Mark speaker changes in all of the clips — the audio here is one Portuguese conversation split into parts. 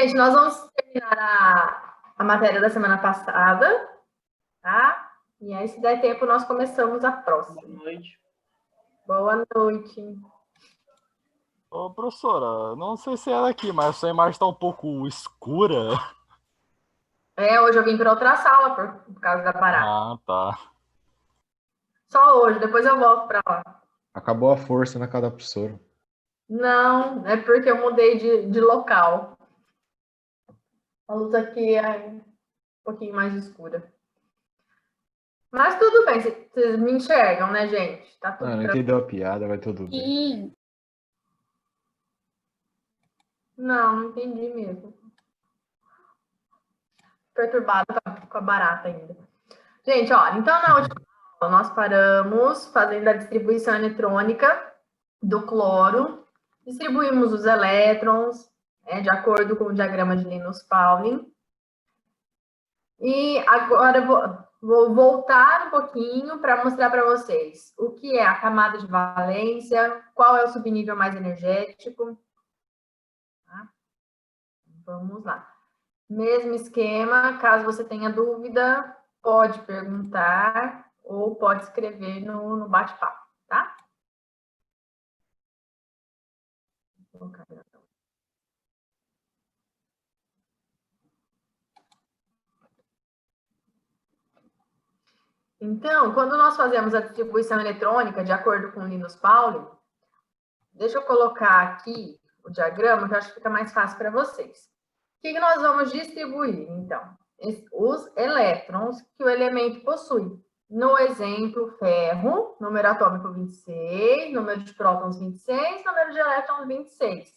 Speaker 1: Gente, nós vamos terminar a matéria da semana passada, tá? E aí, se der tempo, nós começamos a próxima.
Speaker 2: Boa noite.
Speaker 1: Boa noite.
Speaker 3: Ô, professora, não sei se é daqui, mas sua imagem está um pouco escura.
Speaker 1: Hoje eu vim para outra sala por causa da parada.
Speaker 3: Ah, tá.
Speaker 1: Só hoje, depois eu volto para lá.
Speaker 4: Acabou a força na cada professora.
Speaker 1: Não, é porque eu mudei de local. A luz aqui é um pouquinho mais escura. Mas tudo bem, vocês me enxergam, né, gente? Tá tudo
Speaker 4: Não entendeu a piada, vai tudo bem.
Speaker 2: Sim.
Speaker 1: Não entendi mesmo. Perturbado com a barata ainda. Gente, olha, então na última aula nós paramos fazendo a distribuição eletrônica do cloro, distribuímos os elétrons, de acordo com o diagrama de Linus-Pauling. E agora eu vou voltar um pouquinho para mostrar para vocês o que é a camada de valência, qual é o subnível mais energético. Tá? Vamos lá. Mesmo esquema, caso você tenha dúvida, pode perguntar ou pode escrever no bate-papo, tá? Vou colocar aqui. Então, quando nós fazemos a distribuição eletrônica de acordo com o Linus-Pauling, deixa eu colocar aqui o diagrama, que eu acho que fica mais fácil para vocês. O que nós vamos distribuir, então? Os elétrons que o elemento possui. No exemplo, ferro, número atômico 26, número de prótons 26, número de elétrons 26.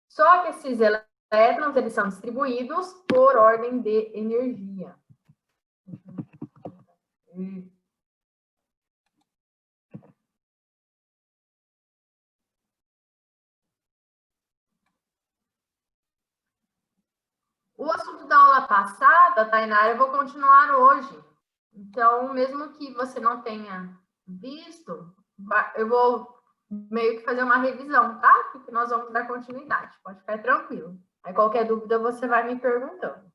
Speaker 1: Só que esses elétrons, eles são distribuídos por ordem de energia. O assunto da aula passada, Tainara, eu vou continuar hoje. Então, mesmo que você não tenha visto, eu vou meio que fazer uma revisão, tá? Porque nós vamos dar continuidade. Pode ficar tranquilo. Aí, qualquer dúvida, você vai me perguntando.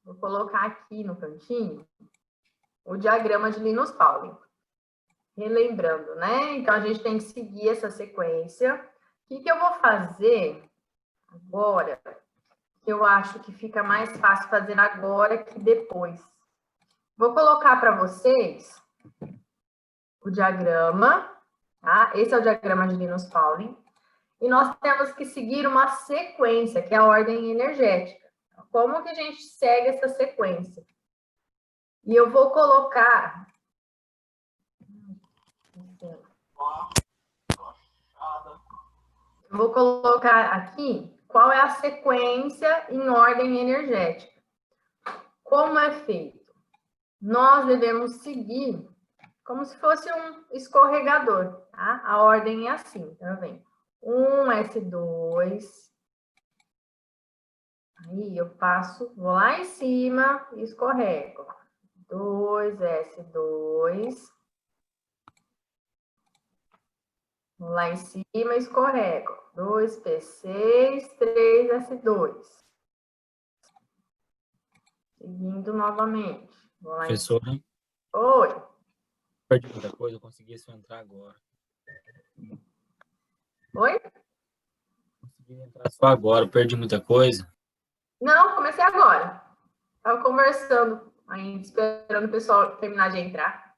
Speaker 1: Vou colocar aqui no cantinho o diagrama de Linus-Pauling. Relembrando, né? Então, a gente tem que seguir essa sequência. O que eu vou fazer agora? Eu acho que fica mais fácil fazer agora que depois. Vou colocar para vocês o diagrama, tá? Esse é o diagrama de Linus-Pauling. E nós temos que seguir uma sequência, que é a ordem energética. Como que a gente segue essa sequência? E eu vou colocar... Eu vou colocar aqui qual é a sequência em ordem energética. Como é feito? Nós devemos seguir como se fosse um escorregador, tá? A ordem é assim, então vem 1S2, aí eu passo, vou lá em cima e escorrego. 2S2, vou lá em cima e escorrego. 2P6, 3S2. Seguindo novamente. Vou lá
Speaker 2: Professora,
Speaker 1: em... Oi.
Speaker 2: perdi muita coisa, eu consegui só entrar agora.
Speaker 1: Oi?
Speaker 2: Consegui entrar só agora, perdi muita coisa.
Speaker 1: Não, comecei agora. Estava conversando ainda, esperando o pessoal terminar de entrar.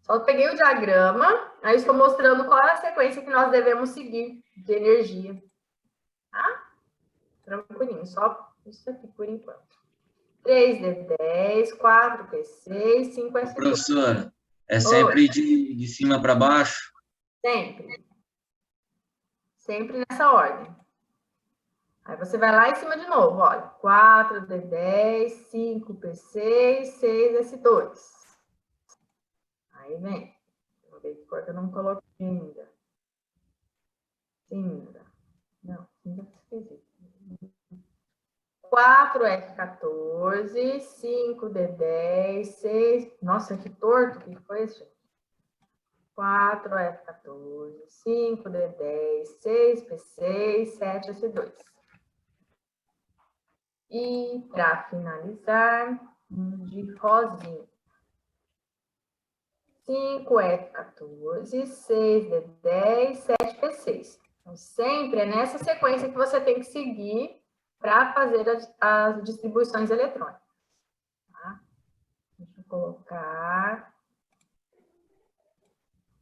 Speaker 1: Só peguei o diagrama, aí estou mostrando qual é a sequência que nós devemos seguir de energia. Tá? Tranquilinho, só isso aqui por enquanto. 3D10, 4P6, 5S2.
Speaker 5: Professora, é sempre de cima para baixo?
Speaker 1: Sempre. Sempre nessa ordem. Aí você vai lá em cima de novo, olha. 4D10, 5P6, 6S2. Aí vem. Vou ver que cor que eu não coloquei ainda. Cinza. Não, cinza é esquisito. 4F14, 5D10, 6... Nossa, que torto. O que foi isso, gente? 4F14, 5D10, 6P6, 7S2. E para finalizar, um de rosinha. 5 F14, 6 D10, 7 P6. Então, sempre é nessa sequência que você tem que seguir para fazer as distribuições eletrônicas. Tá? Deixa eu colocar.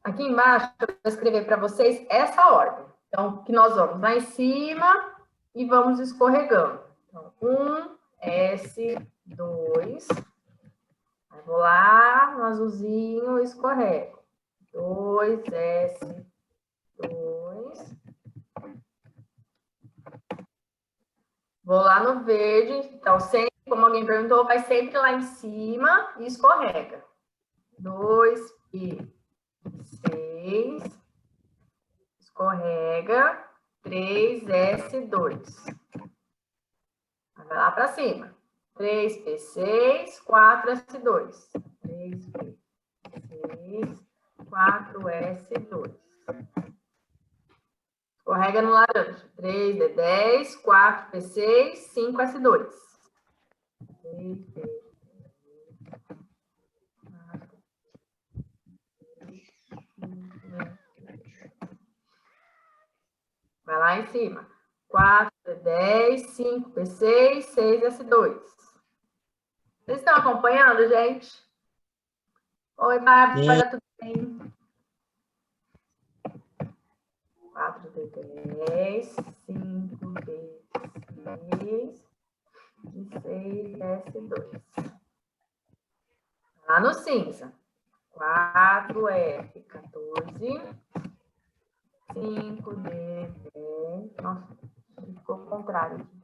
Speaker 1: Aqui embaixo, eu vou escrever para vocês essa ordem. Então, que nós vamos lá em cima e vamos escorregando. Então, 1, S2. Aí vou lá no azulzinho e escorrego. 2, S2. Vou lá no verde. Então, sempre, como alguém perguntou, vai sempre lá em cima e escorrega. 2 e 6. Escorrega. 3, S2. Vai lá para cima. 3P6, 4S2. 3P6, 4S2. Escorrega no laranja. 3D10, 4P6, 5S2. 3D10, 4P6, vai lá em cima. 4D10, 5P6, 6S2. Vocês estão acompanhando, gente? Oi, Bárbara, tudo bem? 4D10, 5P6 e 6S2. Lá no cinza. 4F14, 5D10. Nossa, ficou o contrário aqui.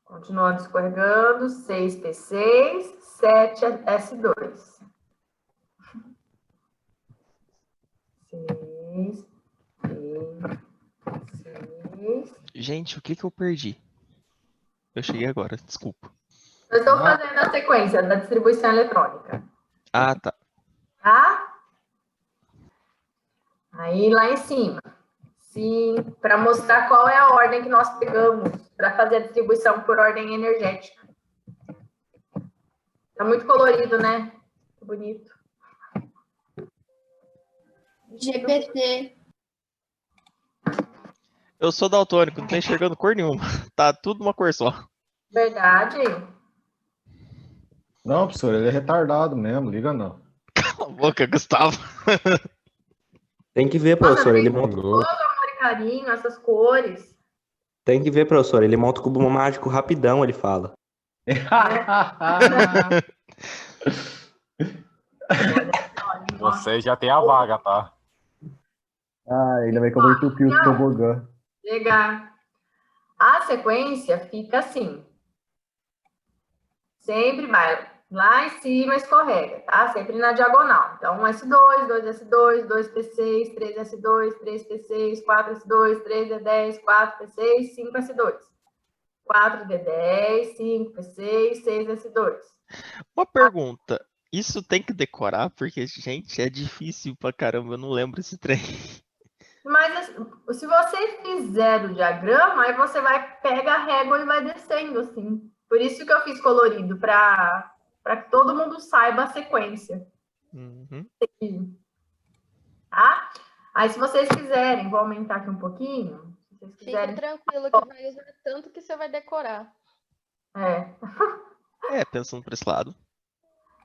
Speaker 1: Continuando escorregando, 6P6, 7S2. 6P6.
Speaker 6: Gente, o que eu perdi? Eu cheguei agora, desculpa.
Speaker 1: Eu estou fazendo a sequência da distribuição eletrônica.
Speaker 6: Ah, tá.
Speaker 1: Tá? Aí lá em cima. Sim, para mostrar qual é a ordem que nós pegamos para fazer a distribuição por ordem energética. Tá muito colorido, né? Que bonito.
Speaker 7: GPT.
Speaker 6: Eu sou daltônico, não tô enxergando cor nenhuma. Tá tudo uma cor só.
Speaker 1: Verdade.
Speaker 4: Não, professor, ele é retardado mesmo, liga não.
Speaker 6: Cala a boca, Gustavo.
Speaker 8: Tem que ver,
Speaker 1: Nossa,
Speaker 8: professor, ele
Speaker 1: tem
Speaker 8: monta.
Speaker 1: todo amor e carinho, essas cores.
Speaker 8: Tem que ver, professor, ele monta o cubo mágico rapidão, ele fala.
Speaker 3: Você já tem a vaga, tá?
Speaker 4: Ah, ainda bem que eu vou entupir o tobogã.
Speaker 1: Legal. A sequência fica assim. Sempre vai lá em cima, escorrega, tá? Sempre na diagonal. Então, 1S2, 2S2, 2P6, 3S2, 3P6, 4S2, 3D10, 4P6, 5S2. 4D10, 5P6, 6S2.
Speaker 6: Uma pergunta. Isso tem que decorar? Porque, gente, é difícil pra caramba. Eu não lembro esse trem.
Speaker 1: Mas se você fizer o diagrama, aí você vai pegar a régua e vai descendo, assim. Por isso que eu fiz colorido, para que todo mundo saiba a sequência.
Speaker 6: Uhum.
Speaker 1: Tá? Aí, se vocês quiserem, vou aumentar aqui um pouquinho. Se vocês quiserem.
Speaker 7: Fica tranquilo que vai usar tanto que você vai decorar.
Speaker 6: Pensando por esse lado.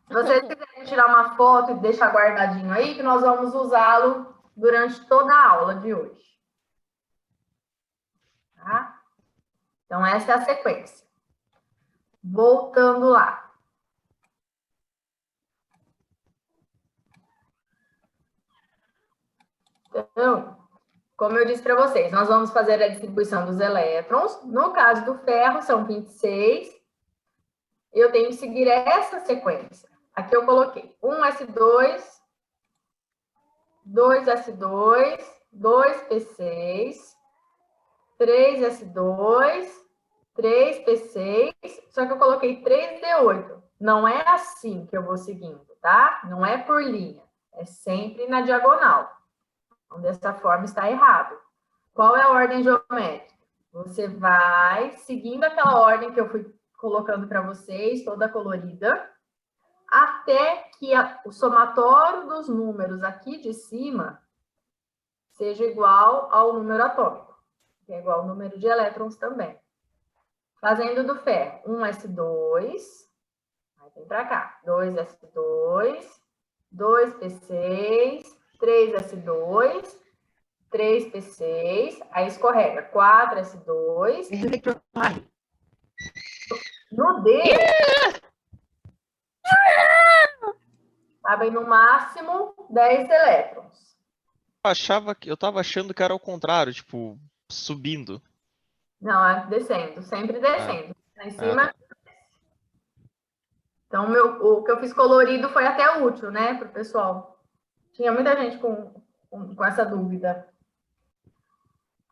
Speaker 1: Se vocês quiserem tirar uma foto e deixar guardadinho aí, que nós vamos usá-lo durante toda a aula de hoje. Tá? Então, essa é a sequência. Voltando lá. Então, como eu disse para vocês, nós vamos fazer a distribuição dos elétrons. No caso do ferro, são 26. Eu tenho que seguir essa sequência. Aqui eu coloquei 1S2, 2S2, 2P6, 3S2, 3P6, só que eu coloquei 3D8. Não é assim que eu vou seguindo, tá? Não é por linha, é sempre na diagonal. Então, dessa forma está errado. Qual é a ordem geométrica? Você vai seguindo aquela ordem que eu fui colocando para vocês, toda colorida, até que o somatório dos números aqui de cima seja igual ao número atômico, que é igual ao número de elétrons também. Fazendo do ferro, 1s2, aí vem para cá, 2s2, 2p6, 3s2, 3p6, aí escorrega, 4s2. No D, cabem no máximo 10 elétrons.
Speaker 6: Eu tava achando que era o contrário, tipo, subindo.
Speaker 1: Não, é descendo, sempre descendo. Lá em cima.
Speaker 6: Tá.
Speaker 1: Então, o que eu fiz colorido foi até útil, né, para o pessoal. Tinha muita gente com essa dúvida.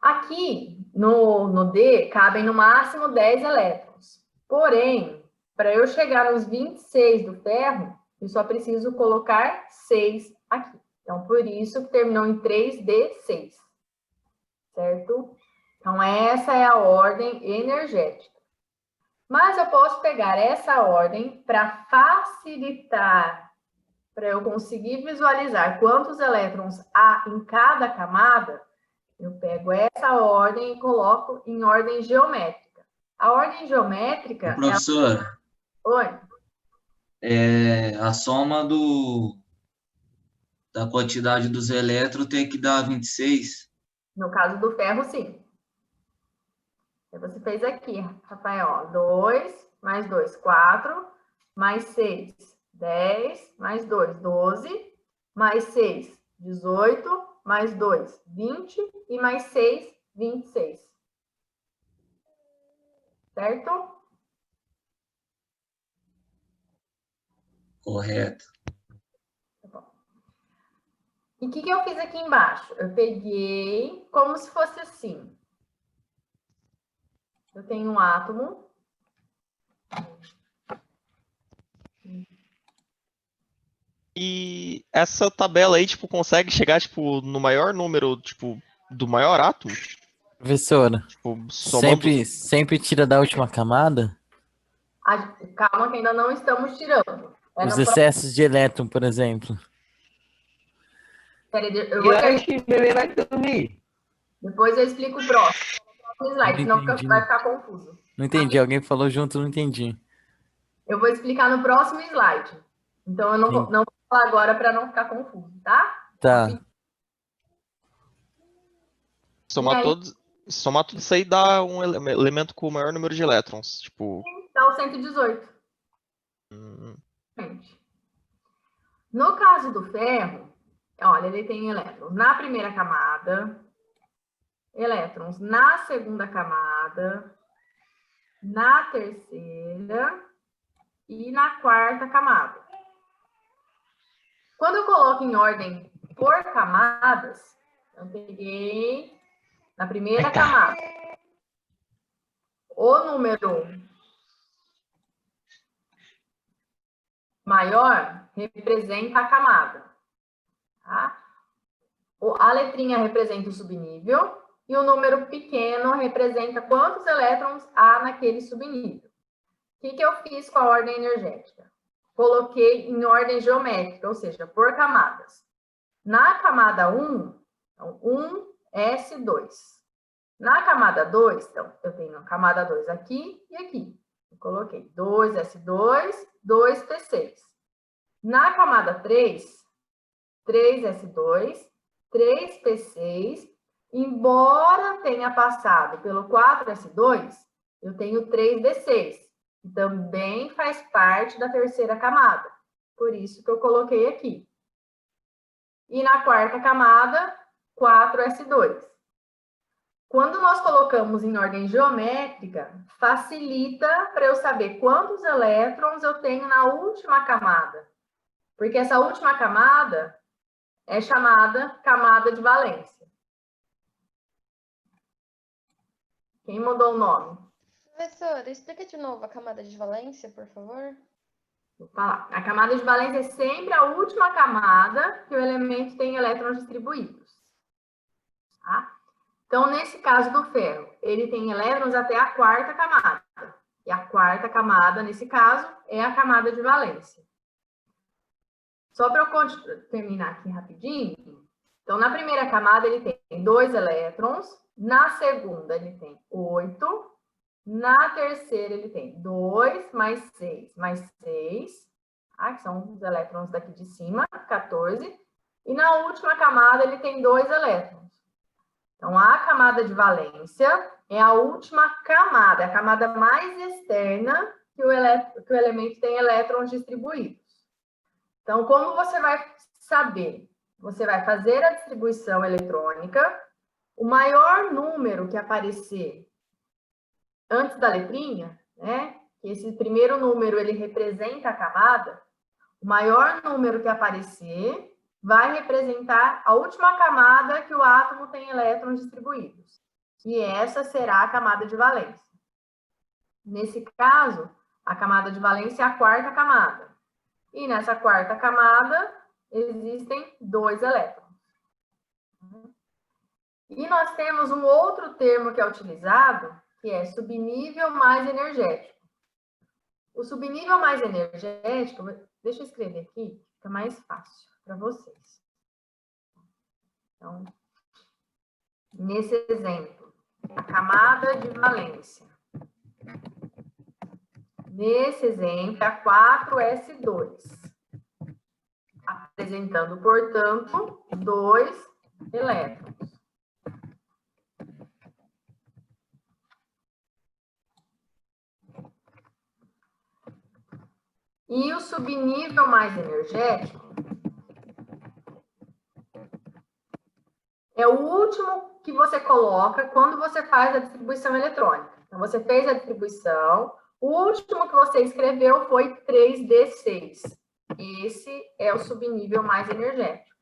Speaker 1: Aqui, no D, cabem no máximo 10 elétrons. Porém, para eu chegar nos 26 do ferro, eu só preciso colocar 6 aqui. Então, por isso que terminou em 3D6. Certo? Então, essa é a ordem energética. Mas eu posso pegar essa ordem para facilitar, para eu conseguir visualizar quantos elétrons há em cada camada. Eu pego essa ordem e coloco em ordem geométrica. A ordem geométrica...
Speaker 5: Professora,
Speaker 1: Oi?
Speaker 5: a soma da quantidade dos elétrons tem que dar 26.
Speaker 1: No caso do ferro, sim. Você fez aqui, Rafael, 2 mais 2, 4, mais 6, 10, mais 2, 12, mais 6, 18, mais 2, 20 e mais 6, 26. Certo?
Speaker 5: Correto.
Speaker 1: E o que eu fiz aqui embaixo? Eu peguei como se fosse assim. Eu tenho um átomo.
Speaker 6: E essa tabela aí, tipo, consegue chegar, tipo, no maior número, tipo, do maior átomo?
Speaker 9: Professora,
Speaker 6: Tipo, somando...
Speaker 9: sempre tira da última camada?
Speaker 1: Calma que ainda não estamos tirando.
Speaker 9: Os excessos de elétron, por exemplo.
Speaker 1: Peraí, eu vou Depois eu explico o próximo slide, senão vai ficar confuso.
Speaker 9: Não entendi, alguém falou junto, não entendi.
Speaker 1: Eu vou explicar no próximo slide. Então, eu não vou falar agora para não ficar confuso, tá?
Speaker 9: Tá.
Speaker 6: Somar tudo isso aí dá um elemento com o maior número de elétrons. Tipo...
Speaker 1: Dá o 118. No caso do ferro, olha, ele tem elétrons na primeira camada, elétrons na segunda camada, na terceira e na quarta camada. Quando eu coloco em ordem por camadas, eu peguei na primeira camada o número maior representa a camada. Tá? A letrinha representa o subnível e o número pequeno representa quantos elétrons há naquele subnível. O que eu fiz com a ordem energética? Coloquei em ordem geométrica, ou seja, por camadas. Na camada 1, então 1s2. Na camada 2, então, eu tenho a camada 2 aqui e aqui. Eu coloquei 2s2, 2p6. Na camada 3, 3s2, 3p6. Embora tenha passado pelo 4s2, eu tenho 3d6, que também faz parte da terceira camada. Por isso que eu coloquei aqui. E na quarta camada, 4s2. Quando nós colocamos em ordem geométrica, facilita para eu saber quantos elétrons eu tenho na última camada. Porque essa última camada é chamada camada de valência. Quem mudou o nome?
Speaker 7: Professora, explica de novo a camada de valência, por favor.
Speaker 1: Vou falar. A camada de valência é sempre a última camada que o elemento tem elétrons distribuídos. tá? Então, nesse caso do ferro, ele tem elétrons até a quarta camada. E a quarta camada, nesse caso, é a camada de valência. Só para eu terminar aqui rapidinho. Então, na primeira camada, ele tem 2 elétrons. Na segunda, ele tem 8. Na terceira, ele tem 2 mais 6 mais 6. Tá? Que são os elétrons daqui de cima, 14. E na última camada, ele tem 2 elétrons. Então, a camada de valência é a última camada, a camada mais externa que o elemento tem elétrons distribuídos. Então, como você vai saber? Você vai fazer a distribuição eletrônica, o maior número que aparecer antes da letrinha, né? Que esse primeiro número ele representa a camada, o maior número que aparecer vai representar a última camada que o átomo tem elétrons distribuídos. E essa será a camada de valência. Nesse caso, a camada de valência é a quarta camada. E nessa quarta camada, existem 2 elétrons. E nós temos um outro termo que é utilizado, que é subnível mais energético. O subnível mais energético, deixa eu escrever aqui, fica mais fácil para vocês. Então, nesse exemplo, a camada de valência. Nesse exemplo, é a 4s2. Apresentando, portanto, 2 elétrons. E o subnível mais energético é o último que você coloca quando você faz a distribuição eletrônica. Então, você fez a distribuição, o último que você escreveu foi 3d6. Esse é o subnível mais energético.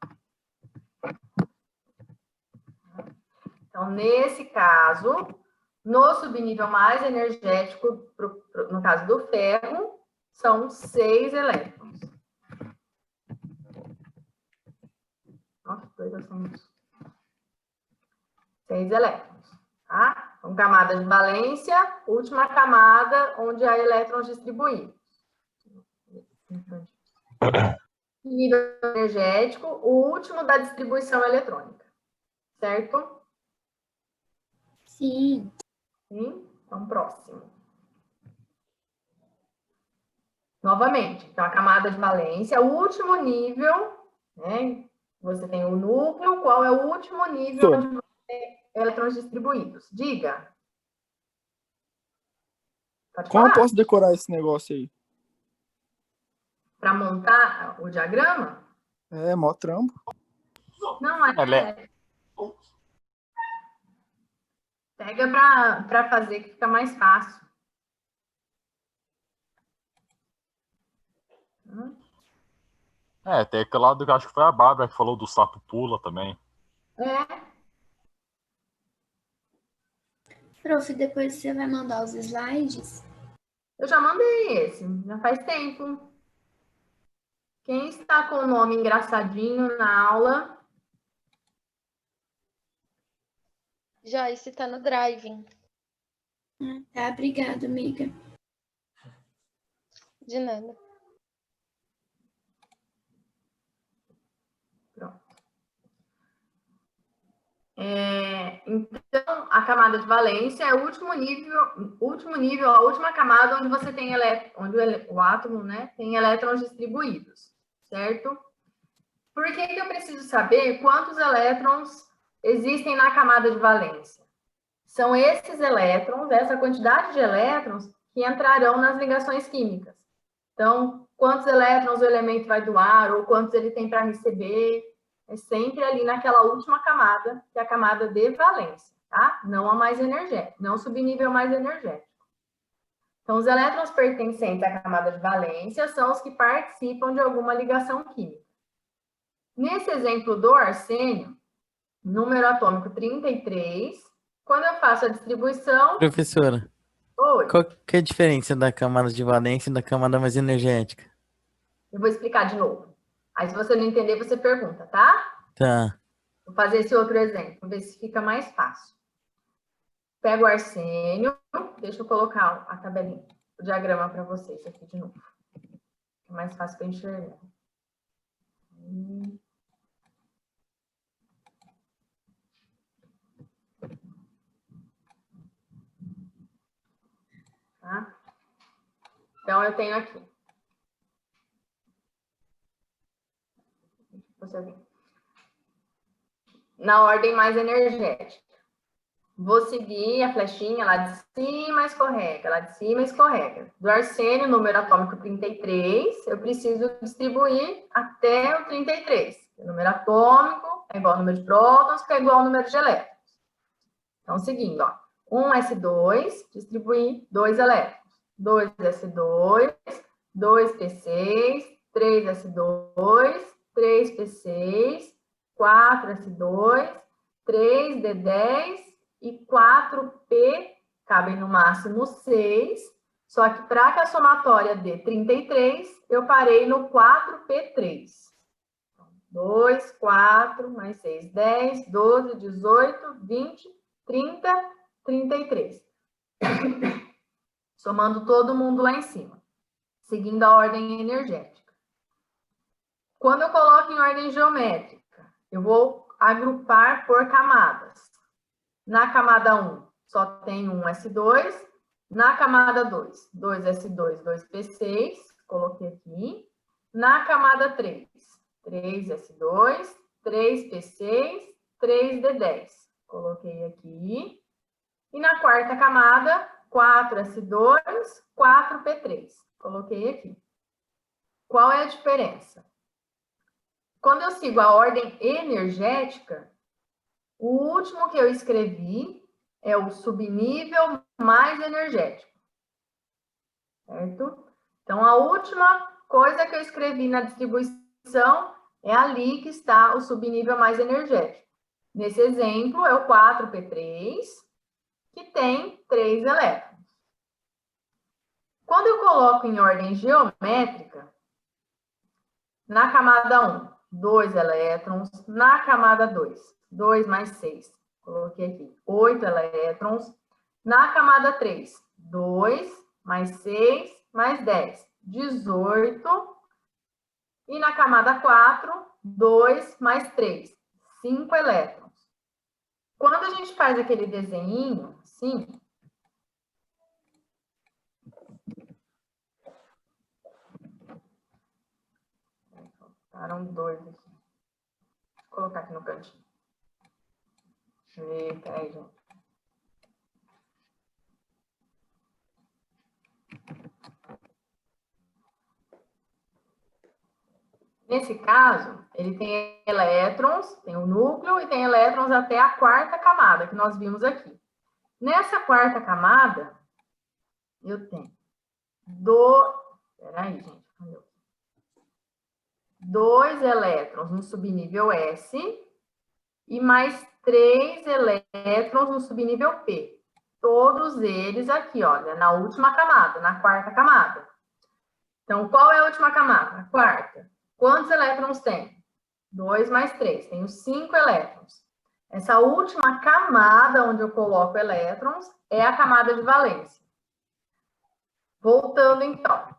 Speaker 1: Então, nesse caso, no subnível mais energético, no caso do ferro, são 6 elétrons. Nossa, 6 elétrons, tá? Então, camada de valência, última camada onde há elétrons distribuídos. Nível energético, o último da distribuição eletrônica. Certo?
Speaker 10: Sim.
Speaker 1: Sim? Então, próximo. Novamente, então a camada de valência, o último nível, né? Você tem o núcleo, qual é o último nível onde você tem elétrons distribuídos? Diga. Pode
Speaker 11: Como eu
Speaker 1: falar.
Speaker 11: posso decorar esse negócio aí?
Speaker 1: Para montar o diagrama?
Speaker 11: É, mó trampo.
Speaker 1: Não, pega para fazer que fica mais fácil.
Speaker 3: Tem aquele lado que eu acho que foi a Bárbara que falou do sapo pula também.
Speaker 10: Prof, depois você vai mandar os slides?
Speaker 1: Eu já mandei esse, já faz tempo. Quem está com o nome engraçadinho na aula?
Speaker 7: Joyce, tá no Drive.
Speaker 10: Tá, obrigada, amiga.
Speaker 7: De nada.
Speaker 1: Pronto. Então, a camada de valência é o último nível, a última camada onde você tem onde o átomo, né, tem elétrons distribuídos, certo? Por que que eu preciso saber quantos elétrons existem na camada de valência? São esses elétrons, essa quantidade de elétrons, que entrarão nas ligações químicas. Então, quantos elétrons o elemento vai doar, ou quantos ele tem para receber, é sempre ali naquela última camada, que é a camada de valência, tá? Não a mais energética, não o subnível mais energético. Então, os elétrons pertencentes à camada de valência são os que participam de alguma ligação química. Nesse exemplo do arsênio, número atômico 33, quando eu faço a distribuição...
Speaker 9: Professora,
Speaker 1: Oi.
Speaker 9: qual que é a diferença da camada de valência e da camada mais energética?
Speaker 1: Eu vou explicar de novo. Aí, se você não entender, você pergunta, tá?
Speaker 9: Tá.
Speaker 1: Vou fazer esse outro exemplo, ver se fica mais fácil. Pego o arsênio, deixa eu colocar a tabelinha, o diagrama para vocês aqui de novo. É mais fácil para enxergar. Tá? Então, eu tenho aqui. Na ordem mais energética. Vou seguir a flechinha lá de cima, escorrega, lá de cima, escorrega. Do arsênio, número atômico 33, eu preciso distribuir até o 33. O número atômico é igual ao número de prótons, que é igual ao número de elétrons. Então, seguindo, ó. 1s2, distribuir 2 elétrons. 2s2, 2p6, 3s2, 3p6, 4s2, 3d10 e 4p, cabem no máximo 6, só que para que a somatória dê 33, eu parei no 4p3. 2, 4, mais 6, 10, 12, 18, 20, 30, 33. Somando todo mundo lá em cima, seguindo a ordem energética. Quando eu coloco em ordem geométrica, eu vou agrupar por camadas. Na camada 1, só tem um S2. Na camada 2, 2S2, 2P6, coloquei aqui. Na camada 3, 3S2, 3P6, 3D10, coloquei aqui. E na quarta camada, 4S2, 4P3, coloquei aqui. Qual é a diferença? Quando eu sigo a ordem energética, o último que eu escrevi é o subnível mais energético. Certo? Então, a última coisa que eu escrevi na distribuição é ali que está o subnível mais energético. Nesse exemplo, é o 4P3, que tem 3 elétrons. Quando eu coloco em ordem geométrica, na camada 1, 2 elétrons. Na camada 2, 2 mais 6, coloquei aqui, 8 elétrons. Na camada 3, 2 mais 6 mais 10, 18. E na camada 4, 2 mais 3, 5 elétrons. Quando a gente faz aquele desenho, assim, faltaram 2 aqui. Vou colocar aqui no cantinho. Eita, aí, gente. Nesse caso, ele tem elétrons, tem o núcleo e tem elétrons até a quarta camada, que nós vimos aqui. Nessa quarta camada, eu tenho peraí, gente. 2 elétrons no subnível S e mais 3 elétrons no subnível P. Todos eles aqui, olha, na última camada, na quarta camada. Então, qual é a última camada? A quarta. Quantos elétrons tem? 2 mais 3, tenho 5 elétrons. Essa última camada onde eu coloco elétrons é a camada de valência. Voltando, então.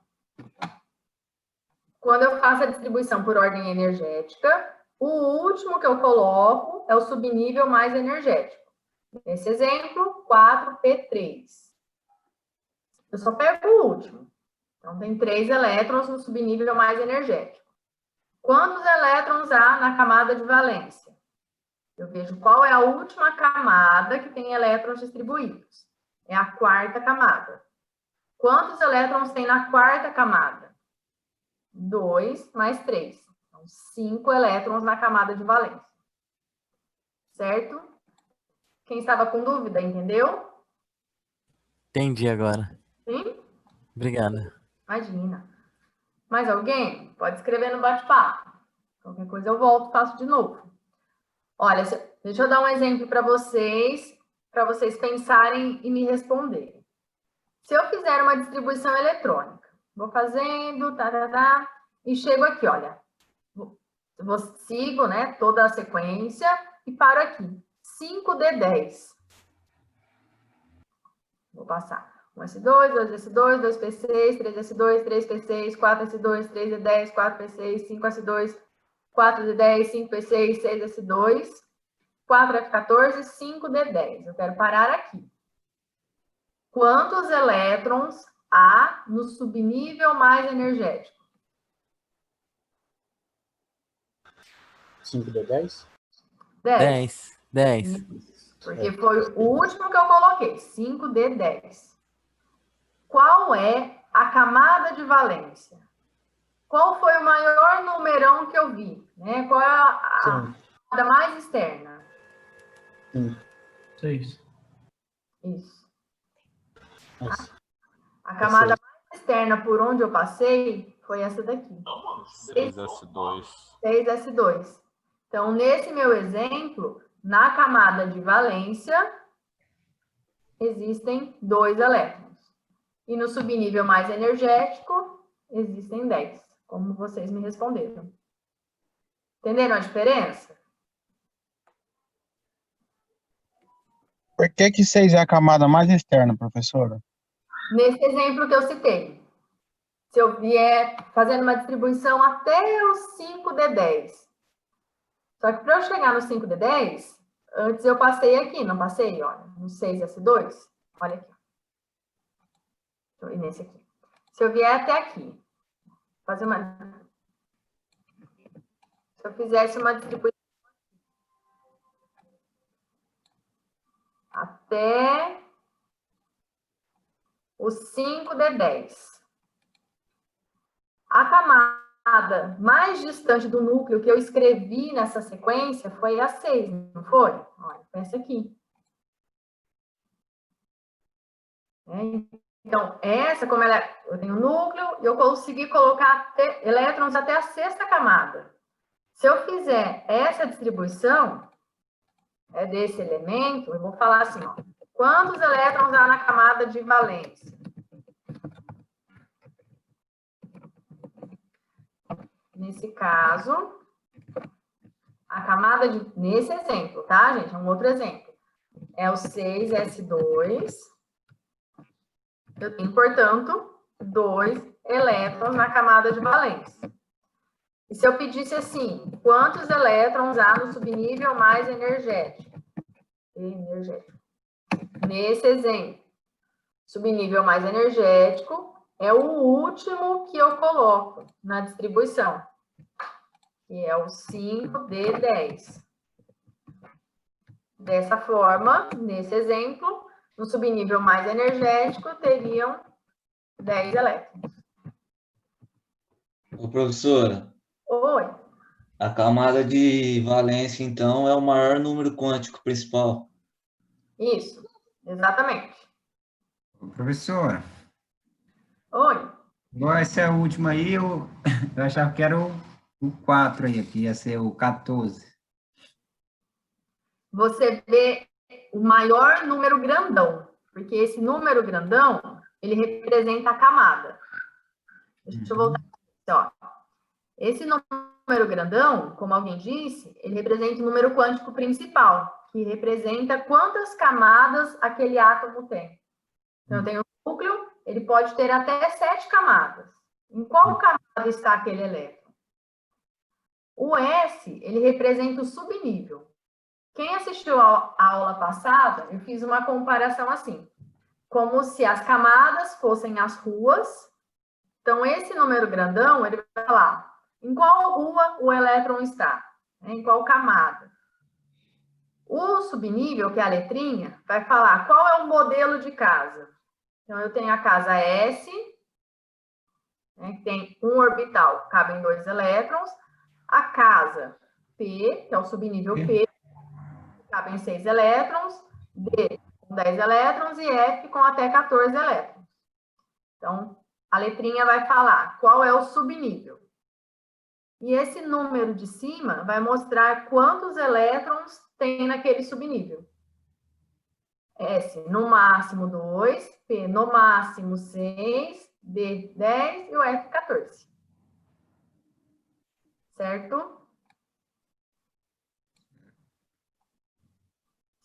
Speaker 1: Quando eu faço a distribuição por ordem energética, o último que eu coloco é o subnível mais energético. Nesse exemplo, 4P3. Eu só pego o último. Então, tem 3 elétrons no subnível mais energético. Quantos elétrons há na camada de valência? Eu vejo qual é a última camada que tem elétrons distribuídos. É a quarta camada. Quantos elétrons tem na quarta camada? 2 mais 3. Então, 5 elétrons na camada de valência. Certo? Quem estava com dúvida, entendeu?
Speaker 9: Entendi agora.
Speaker 1: Sim?
Speaker 9: Obrigada.
Speaker 1: Imagina. Mais alguém? Pode escrever no bate-papo. Qualquer coisa eu volto e faço de novo. Olha, deixa eu dar um exemplo para vocês pensarem e me responderem. Se eu fizer uma distribuição eletrônica, vou fazendo, e chego aqui, olha. Sigo, né, toda a sequência e paro aqui. 5D10. Vou passar. 1S2, 2S2, 2P6, 3S2, 3P6, 4S2, 3D10, 4P6, 5S2, 4D10, 5P6, 6S2, 4F14, 5D10. Eu quero parar aqui. Quantos elétrons há no subnível mais energético?
Speaker 2: 5D10?
Speaker 1: 10.
Speaker 9: 10.
Speaker 1: Porque foi o último que eu coloquei. 5D10. Qual é a camada de valência? Qual foi o maior numerão que eu vi? Né? Qual é a camada mais externa?
Speaker 2: 6.
Speaker 1: Isso. A camada mais externa por onde eu passei foi essa daqui.
Speaker 3: 6S2.
Speaker 1: 6S2. Então, nesse meu exemplo, na camada de valência, existem 2 elétrons. E no subnível mais energético, existem 10, como vocês me responderam. Entenderam a diferença?
Speaker 12: Por que 6 é a camada mais externa, professora?
Speaker 1: Nesse exemplo que eu citei. Se eu vier fazendo uma distribuição até o 5D10. Só que para eu chegar no 5D10, antes eu passei aqui, não passei? Olha, no 6S2. Olha aqui. E nesse aqui. Se eu vier até aqui, fazer uma... Se eu fizesse uma distribuição até o 5D10. A camada mais distante do núcleo que eu escrevi nessa sequência foi a 6, não foi? Olha, foi essa aqui. Então, essa, como ela, eu tenho núcleo, eu consegui colocar elétrons até a 6ª camada. Se eu fizer essa distribuição desse elemento, eu vou falar assim, ó, quantos elétrons há na camada de valência? Nesse caso, a camada de... Nesse exemplo, tá, gente? É um outro exemplo. É o 6S2. Eu tenho, portanto, 2 elétrons na camada de valência. E se eu pedisse assim, quantos elétrons há no subnível mais energético? Nesse exemplo, subnível mais energético é o último que eu coloco na distribuição, que é o 5D10. Dessa forma, nesse exemplo, no subnível mais energético, teriam 10 elétrons.
Speaker 5: Ô, professora,
Speaker 1: Oi.
Speaker 5: a camada de valência, então, é o maior número quântico principal.
Speaker 1: Isso, exatamente.
Speaker 13: Professora,
Speaker 1: Oi.
Speaker 13: igual essa última aí, eu achava que era o 4 aí, que ia ser o 14.
Speaker 1: Você vê o maior número grandão, porque esse número grandão, ele representa a camada. Deixa eu voltar aqui, ó. Esse número grandão, como alguém disse, ele representa o número quântico principal, que representa quantas camadas aquele átomo tem. Então, eu tenho o núcleo, ele pode ter até 7 camadas. Em qual camada está aquele elétron? O S, ele representa o subnível. Quem assistiu à aula passada, eu fiz uma comparação assim, como se as camadas fossem as ruas. Então, esse número grandão, ele vai falar em qual rua o elétron está, né? Em qual camada. O subnível, que é a letrinha, vai falar qual é o modelo de casa. Então, eu tenho a casa S, né, que tem um orbital, cabem 2 elétrons. A casa P, que é o subnível P, cabem 6 elétrons. D, com 10 elétrons. E F, com até 14 elétrons. Então, a letrinha vai falar qual é o subnível. E esse número de cima vai mostrar quantos elétrons tem naquele subnível. S, no máximo 2, P, no máximo 6, D, 10 e o F, 14. Certo?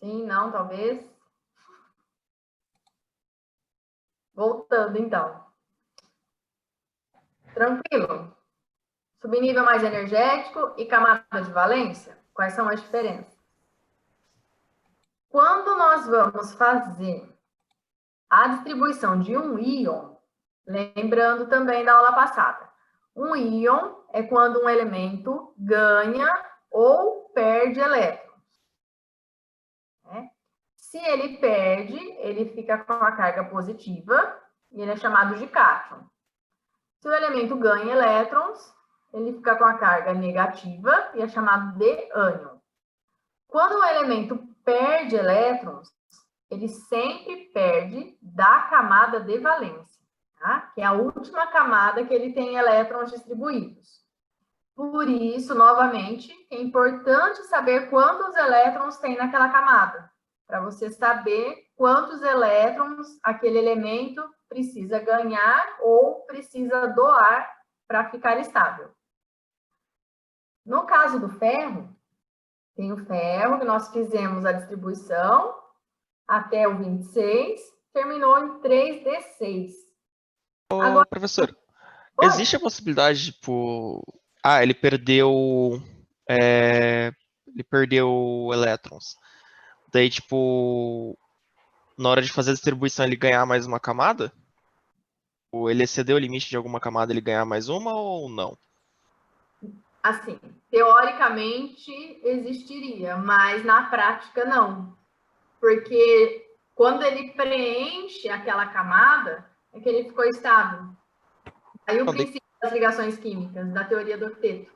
Speaker 1: Sim, não, talvez. Voltando, então. Tranquilo. Subnível mais energético e camada de valência, quais são as diferenças? Quando nós vamos fazer a distribuição de um íon, lembrando também da aula passada, um íon é quando um elemento ganha ou perde elétrons. Né? Se ele perde, ele fica com a carga positiva e ele é chamado de cátion. Se o elemento ganha elétrons, ele fica com a carga negativa e é chamado de ânion. Quando o elemento perde elétrons, ele sempre perde da camada de valência, tá? Que é a última camada que ele tem elétrons distribuídos. Por isso, novamente, é importante saber quantos elétrons tem naquela camada, para você saber quantos elétrons aquele elemento precisa ganhar ou precisa doar para ficar estável. No caso do ferro, tem o ferro, que nós fizemos a distribuição até o 26, terminou em 3d6.
Speaker 6: Agora, professor, existe a possibilidade, tipo... Ah, ele perdeu elétrons. Daí, tipo, na hora de fazer a distribuição, ele ganhar mais uma camada? Ou ele excedeu o limite de alguma camada, ele ganhar mais uma ou não?
Speaker 1: Assim, teoricamente existiria, mas na prática não. Porque quando ele preenche aquela camada, é que ele ficou estável. Aí o princípio das ligações químicas, da teoria do octeto.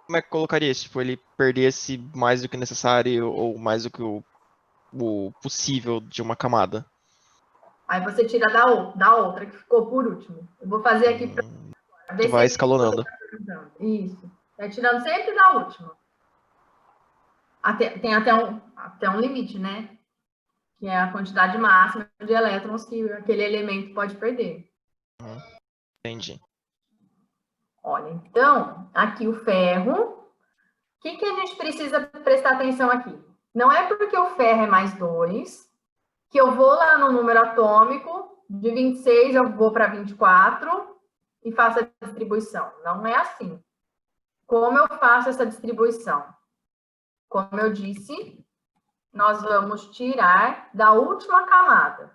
Speaker 6: Como é que colocaria isso? Tipo, ele perdesse mais do que necessário ou mais do que o possível de uma camada?
Speaker 1: Aí você tira da outra, que ficou por último. Eu vou fazer aqui para ver
Speaker 6: vai
Speaker 1: se
Speaker 6: escalonando.
Speaker 1: Isso. Vai tirando sempre da última. Tem até um limite, né? Que é a quantidade máxima de elétrons que aquele elemento pode perder.
Speaker 6: Entendi.
Speaker 1: Olha, então, aqui o ferro. O que a gente precisa prestar atenção aqui? Não é porque o ferro é mais 2 que eu vou lá no número atômico, de 26 eu vou para 24 e faço a distribuição. Não é assim. Como eu faço essa distribuição? Como eu disse, nós vamos tirar da última camada.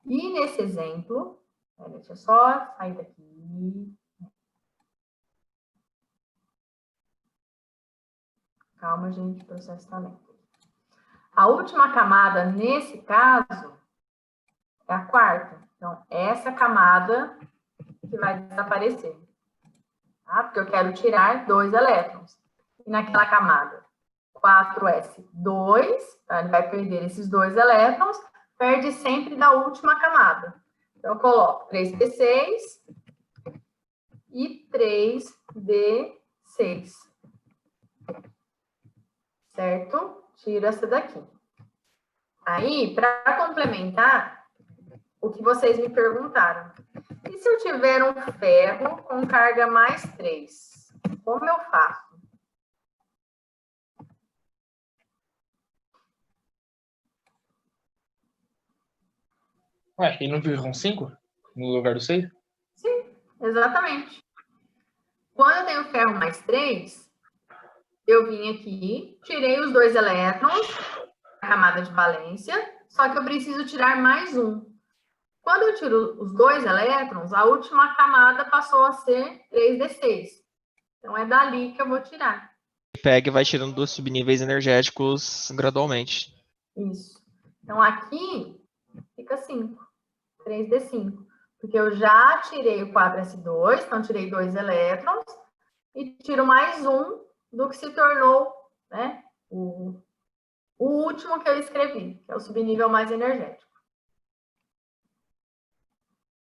Speaker 1: E nesse exemplo, deixa eu só sair daqui. Calma, gente, o processo está lento. A última camada, nesse caso, é a quarta. Então, essa camada que vai desaparecer. Tá? Porque eu quero tirar 2 elétrons. E naquela camada, 4s2, tá? Ele vai perder esses 2 elétrons, perde sempre da última camada. Então, eu coloco 3p6 e 3d6. Certo? Tiro essa daqui. Aí, para complementar o que vocês me perguntaram. E se eu tiver um ferro com carga mais 3? Como eu faço?
Speaker 2: Ué, ele não fica com 5 no lugar do 6?
Speaker 1: Sim, exatamente. Quando eu tenho ferro mais 3, eu vim aqui, tirei os 2 elétrons da camada de valência, só que eu preciso tirar mais um. Quando eu tiro os 2 elétrons, a última camada passou a ser 3d6. Então, é dali que eu vou tirar.
Speaker 6: Pega e vai tirando dos subníveis energéticos gradualmente.
Speaker 1: Isso. Então, aqui fica 5. 3d5. Porque eu já tirei o 4s2, então tirei 2 elétrons, e tiro mais um do que se tornou, né, o último que eu escrevi, que é o subnível mais energético.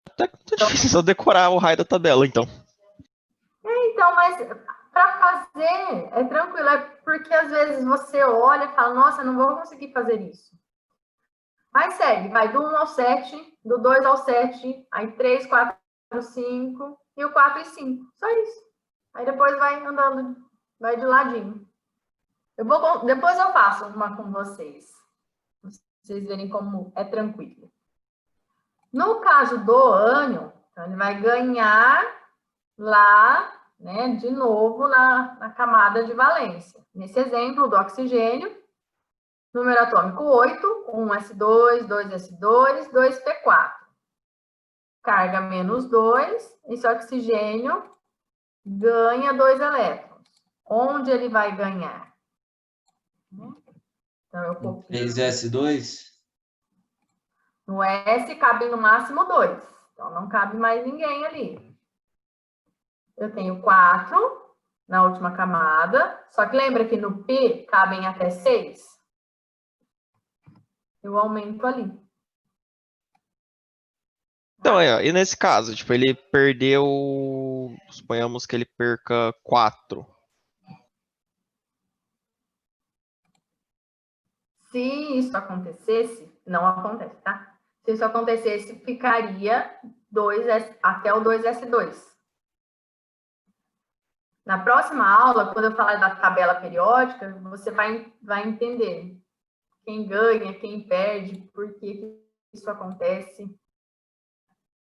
Speaker 6: Até que tá difícil só decorar o raio da tabela, então.
Speaker 1: Então, mas para fazer é tranquilo, é porque às vezes você olha e fala, nossa, não vou conseguir fazer isso. Mas segue, vai do 1 ao 7, do 2 ao 7, aí 3, 4, 5, e o 4 e 5. Só isso. Aí depois vai andando, vai de ladinho. Depois eu faço uma com vocês. vocês verem como é tranquilo. No caso do ânion, então ele vai ganhar lá, né, de novo na camada de valência. Nesse exemplo do oxigênio, número atômico 8, 1s2, 2s2, 2p4. Carga menos 2, esse oxigênio ganha 2 elétrons. Onde ele vai ganhar? Então, eu copio.
Speaker 5: 3s2?
Speaker 1: No S cabe no máximo 2. Então, não cabe mais ninguém ali. Eu tenho 4 na última camada. Só que lembra que no P cabem até 6? Eu aumento ali.
Speaker 6: Então, e nesse caso, tipo, ele perdeu, suponhamos que ele perca 4.
Speaker 1: Se isso acontecesse, não acontece, tá? Se isso acontecesse, ficaria até o 2s2. Na próxima aula, quando eu falar da tabela periódica, você vai entender quem ganha, quem perde, por que isso acontece.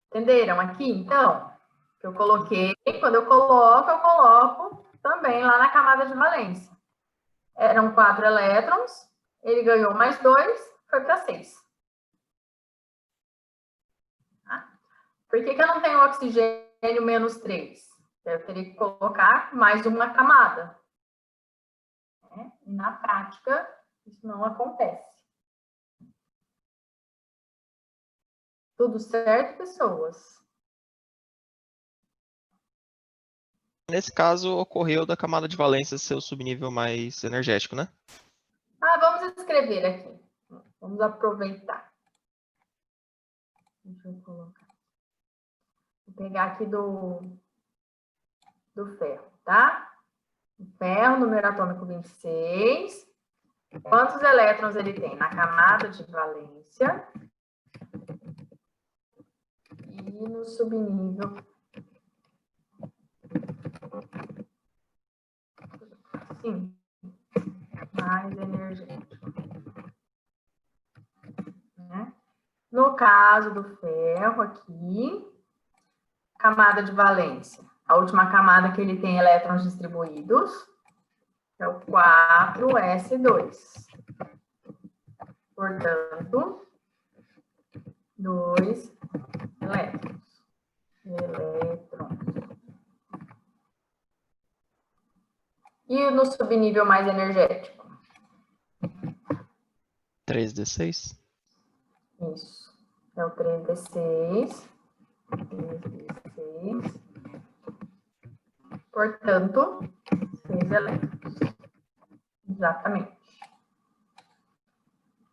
Speaker 1: Entenderam aqui, então? Que eu coloquei, quando eu coloco também lá na camada de valência. Eram 4 elétrons, ele ganhou mais 2, foi para 6. Por que eu não tenho oxigênio menos 3? Eu teria que colocar mais uma camada. E na prática, isso não acontece. Tudo certo, pessoas?
Speaker 6: Nesse caso, ocorreu da camada de valência ser o subnível mais energético, né?
Speaker 1: Vamos escrever aqui. Vamos aproveitar. Deixa eu colocar. Vou pegar aqui do ferro, tá? O ferro, número atômico 26. Quantos elétrons ele tem? Na camada de valência. E no subnível. Sim. Mais energético. Né? No caso do ferro aqui, camada de valência. A última camada que ele tem elétrons distribuídos é o 4s2. Portanto, 2 elétrons. E no subnível mais energético?
Speaker 6: 3d6.
Speaker 1: Isso. É o 3d6. 3d6. Portanto, 6 elétrons. Exatamente.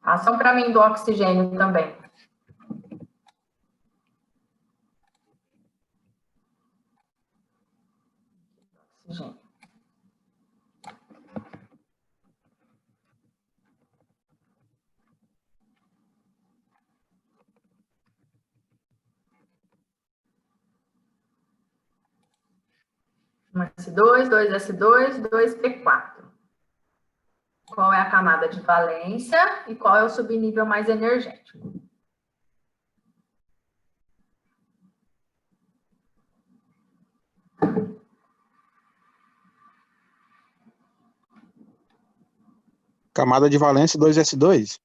Speaker 1: Façam para mim do oxigênio também. Oxigênio. Um S2, 2S2, 2P4. Qual é a camada de valência e qual é o subnível mais energético?
Speaker 12: Camada de valência 2s2.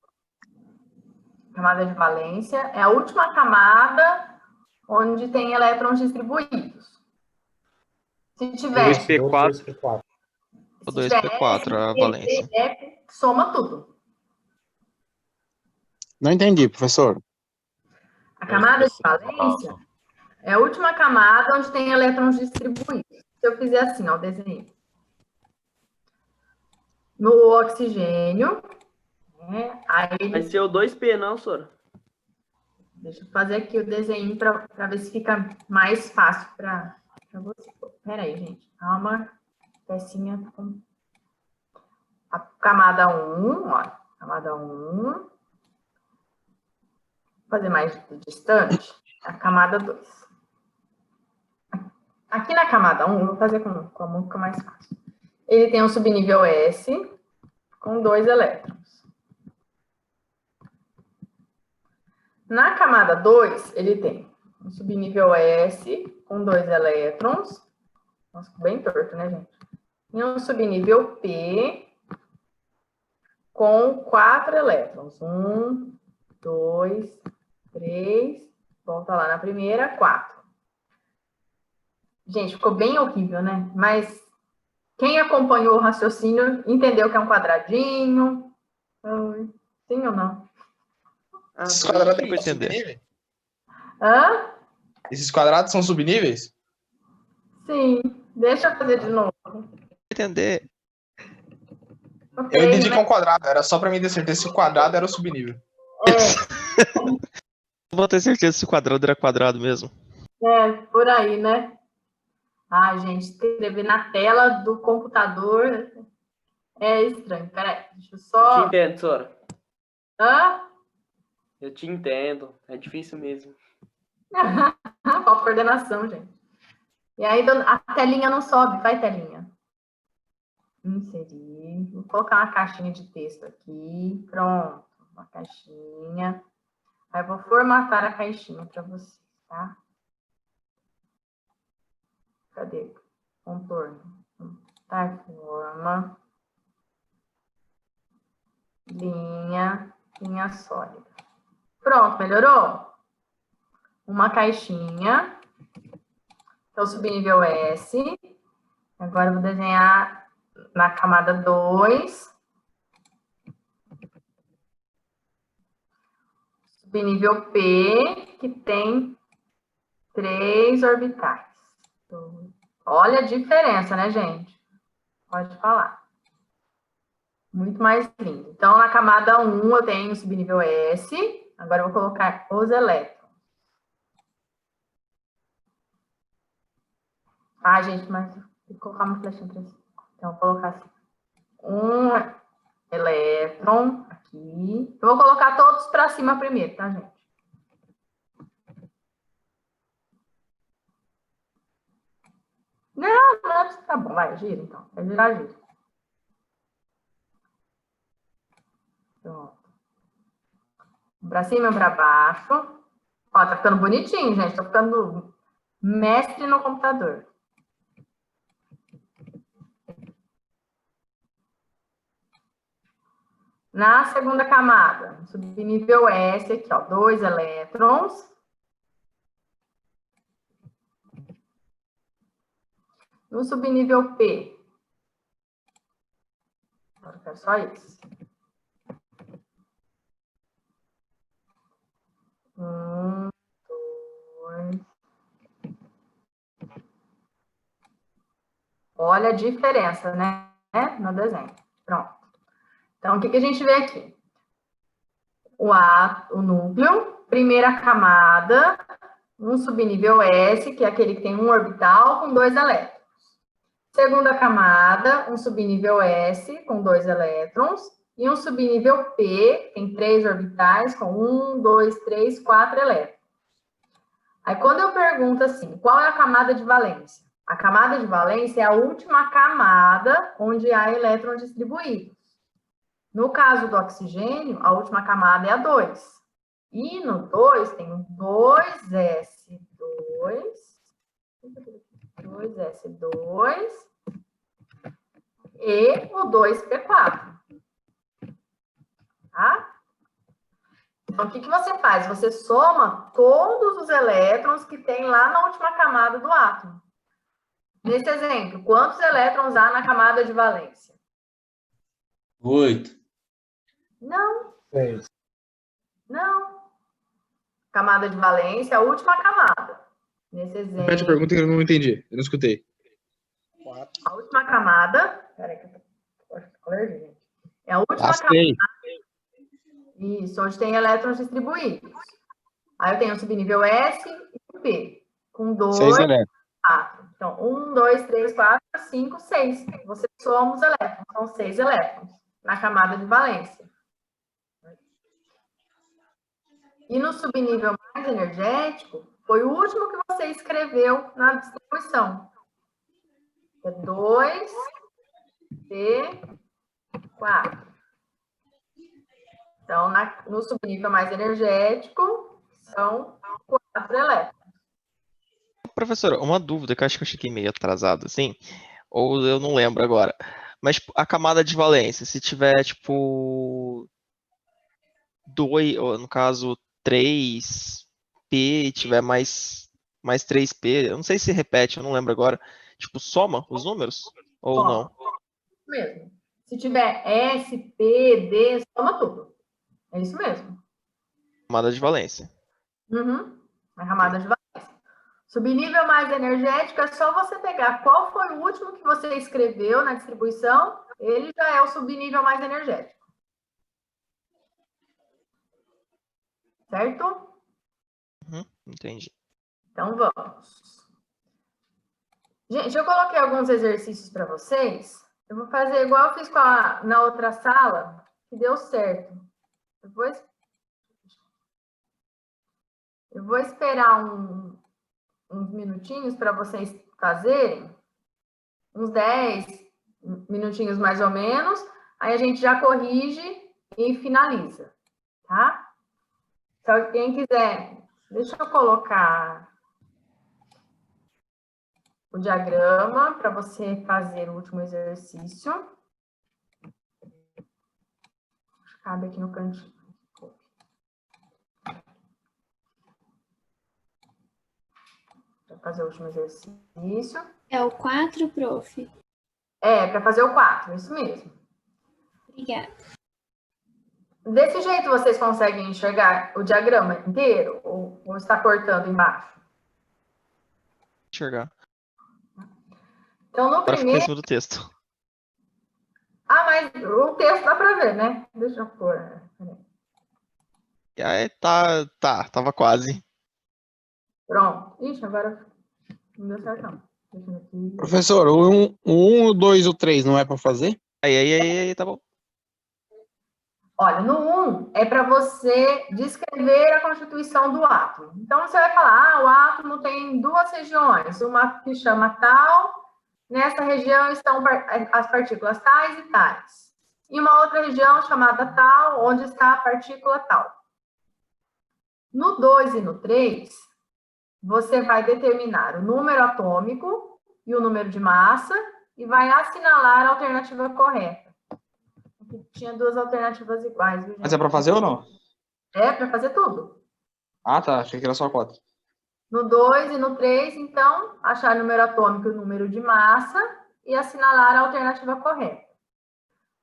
Speaker 1: Camada de valência é a última camada onde tem elétrons distribuídos. Se tiver
Speaker 2: 2p4.
Speaker 6: O 2p4, a valência.
Speaker 1: Soma tudo.
Speaker 12: Não entendi, professor.
Speaker 1: A camada de valência é a última camada onde tem elétrons distribuídos. Se eu fizer assim, ó, o desenho. No oxigênio, né, aí...
Speaker 14: Vai ser o 2P, não, Sora?
Speaker 1: Deixa eu fazer aqui o desenho para ver se fica mais fácil para você. Pera aí, gente. Calma. Pecinha com... A camada 1, ó. Camada 1. Vou fazer mais distante. A camada 2. Aqui na camada 1, vou fazer com a mão, fica mais fácil. Ele tem um subnível S com 2 elétrons. Na camada 2, ele tem um subnível S com 2 elétrons. Nossa, bem torto, né, gente? E um subnível P com 4 elétrons. 1, 2, 3, volta lá na primeira, 4. Gente, ficou bem horrível, né? Mas quem acompanhou o raciocínio entendeu que é um quadradinho. Sim ou não?
Speaker 2: Esses quadrados
Speaker 6: Deu
Speaker 2: aí
Speaker 6: pra
Speaker 2: são
Speaker 6: entender.
Speaker 2: subníveis?
Speaker 1: Hã?
Speaker 2: Esses quadrados são subníveis?
Speaker 1: Sim. Deixa eu fazer de novo.
Speaker 6: Entender.
Speaker 2: Eu entendi que é um quadrado, era só pra mim ter certeza se o quadrado era o subnível.
Speaker 6: Não vou ter certeza se o quadrado era quadrado mesmo.
Speaker 1: Por aí, né? Ai, gente, escrever na tela do computador é estranho. Peraí, deixa eu
Speaker 14: Eu te
Speaker 1: só...
Speaker 14: entendo, Sora.
Speaker 1: Hã?
Speaker 14: Eu te entendo. É difícil mesmo.
Speaker 1: Falta coordenação, gente. E aí a telinha não sobe. Vai, telinha. Inserir. Vou colocar uma caixinha de texto aqui. Pronto. Uma caixinha. Aí eu vou formatar a caixinha para vocês, tá? Cadê? Contorno. Tá, forma. Linha sólida. Pronto, melhorou? Uma caixinha. Então, subnível S. Agora eu vou desenhar na camada 2. Subnível P, que tem 3 orbitais. Olha a diferença, né, gente? Pode falar. Muito mais lindo. Então, na camada 1, eu tenho o subnível S. Agora, eu vou colocar os elétrons. Ah, gente, mas tem que colocar uma flechinha para isso. Então, vou colocar assim. Um elétron aqui. Eu vou colocar todos para cima primeiro, tá, gente? Não, tá bom, vai, gira então. Vai girar, gira. Pronto. Para cima e para baixo. Ó, tá ficando bonitinho, gente. Tô ficando mestre no computador. Na segunda camada, subnível S aqui, ó, 2 elétrons. No subnível P. Agora eu quero só isso. 1, 2. Olha a diferença, né? No desenho. Pronto. Então, o que a gente vê aqui? O núcleo, primeira camada, um subnível S, que é aquele que tem um orbital com 2 elétrons. Segunda camada, um subnível S com 2 elétrons. E um subnível P, tem 3 orbitais com 1, 2, 3, 4 elétrons. Aí, quando eu pergunto assim, qual é a camada de valência? A camada de valência é a última camada onde há elétrons distribuídos. No caso do oxigênio, a última camada é a 2. E no 2 tem o 2S2, 2S2 e o 2P4. Tá? Então, o que você faz? Você soma todos os elétrons que tem lá na última camada do átomo. Nesse exemplo, quantos elétrons há na camada de valência?
Speaker 5: 8.
Speaker 1: Não.
Speaker 12: 6.
Speaker 1: Não. Camada de valência, a última camada. Nesse exemplo.
Speaker 2: Repete a pergunta que eu não entendi. Eu não escutei.
Speaker 1: A última camada. Peraí, que eu tô com alergia, gente. É a última
Speaker 12: Gastei.
Speaker 1: camada. Isso, onde tem elétrons distribuídos. Aí eu tenho o subnível S e o P. Com 2,
Speaker 12: 6 elétrons.
Speaker 1: 4. Então, 1, 2, 3, 4, 5, 6. Você soma os elétrons. São 6 elétrons na camada de valência. E no subnível mais energético, foi o último que você escreveu na distribuição. É 2, P, 4. Então, no subnível mais energético, Então, 4 elétrons.
Speaker 6: Professora, uma dúvida que eu acho que eu cheguei meio atrasado, assim, ou eu não lembro agora. Mas tipo, a camada de valência, se tiver, tipo, 2, ou no caso, 3P, e tiver mais 3P, eu não sei se repete, eu não lembro agora. Tipo, soma os números? Ou não?
Speaker 1: Isso mesmo. Se tiver S, P, D, soma tudo. É isso mesmo.
Speaker 6: Camada de valência.
Speaker 1: Uhum. A camada de valência. Subnível mais energético é só você pegar qual foi o último que você escreveu na distribuição, ele já é o subnível mais energético. Certo?
Speaker 6: Entendi.
Speaker 1: Então, vamos. Gente, eu coloquei alguns exercícios para vocês. Eu vou fazer igual eu fiz na outra sala, que deu certo. Eu vou esperar uns minutinhos para vocês fazerem. Uns 10 minutinhos mais ou menos. Aí a gente já corrige e finaliza. Tá? Se alguém quiser, deixa eu colocar o diagrama para você fazer o último exercício. Cabe aqui no cantinho. Para fazer o último exercício.
Speaker 10: É o 4, prof?
Speaker 1: É, para fazer o 4, isso mesmo.
Speaker 10: Obrigada.
Speaker 1: Desse jeito vocês conseguem enxergar o diagrama inteiro ou está cortando embaixo?
Speaker 6: Enxergar.
Speaker 1: Então, no
Speaker 6: Agora ficou em
Speaker 1: primeiro...
Speaker 6: cima do texto.
Speaker 1: Ah, mas o texto dá para ver, né? Deixa eu pôr.
Speaker 6: E aí tava quase.
Speaker 1: Pronto. Ixi, agora não deu certo, não. Deixa eu aqui.
Speaker 12: Professor, o 1, o 2 e o 3 não é para fazer?
Speaker 6: Aí, tá bom.
Speaker 1: Olha, no 1 é para você descrever a constituição do átomo. Então, você vai falar, o átomo tem duas regiões, uma que chama tal, nessa região estão as partículas tais e tais. E uma outra região chamada tal, onde está a partícula tal. No 2 e no 3, você vai determinar o número atômico e o número de massa e vai assinalar a alternativa correta. Aqui tinha duas alternativas iguais. Viu, gente?
Speaker 2: Mas é para fazer ou não?
Speaker 1: É, para fazer tudo.
Speaker 2: Ah, tá. Achei que era só 4.
Speaker 1: No 2 e no 3, então, achar o número atômico e o número de massa e assinalar a alternativa correta.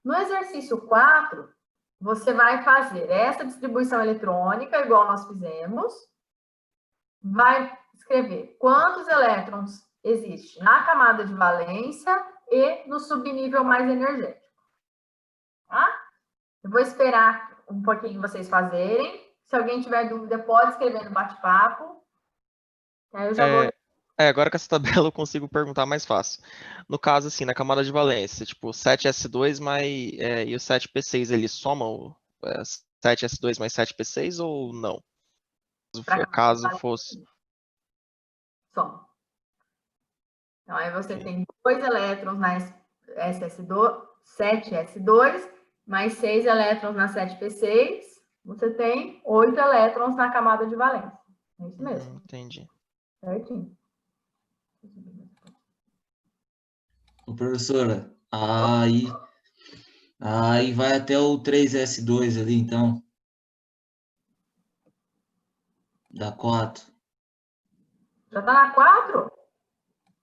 Speaker 1: No exercício 4, você vai fazer essa distribuição eletrônica, igual nós fizemos. Vai escrever quantos elétrons existem na camada de valência e no subnível mais energético. Tá? Eu vou esperar um pouquinho vocês fazerem. Se alguém tiver dúvida, pode escrever no bate-papo. Aí eu já vou...
Speaker 6: Agora com essa tabela eu consigo perguntar mais fácil. No caso, assim, na camada de valência, tipo, 7S2 e o 7P6, eles somam 7S2 mais 7P6 ou não? Caso fosse...
Speaker 1: Soma. Então, aí você tem 2 elétrons na SS2, 7S2, mais 6 elétrons na 7P6, você tem 8 elétrons na camada de valência. É isso mesmo.
Speaker 6: Entendi.
Speaker 1: Certinho.
Speaker 5: Professora, aí vai até o 3S2 ali, então. Dá 4.
Speaker 1: Já tá na 4?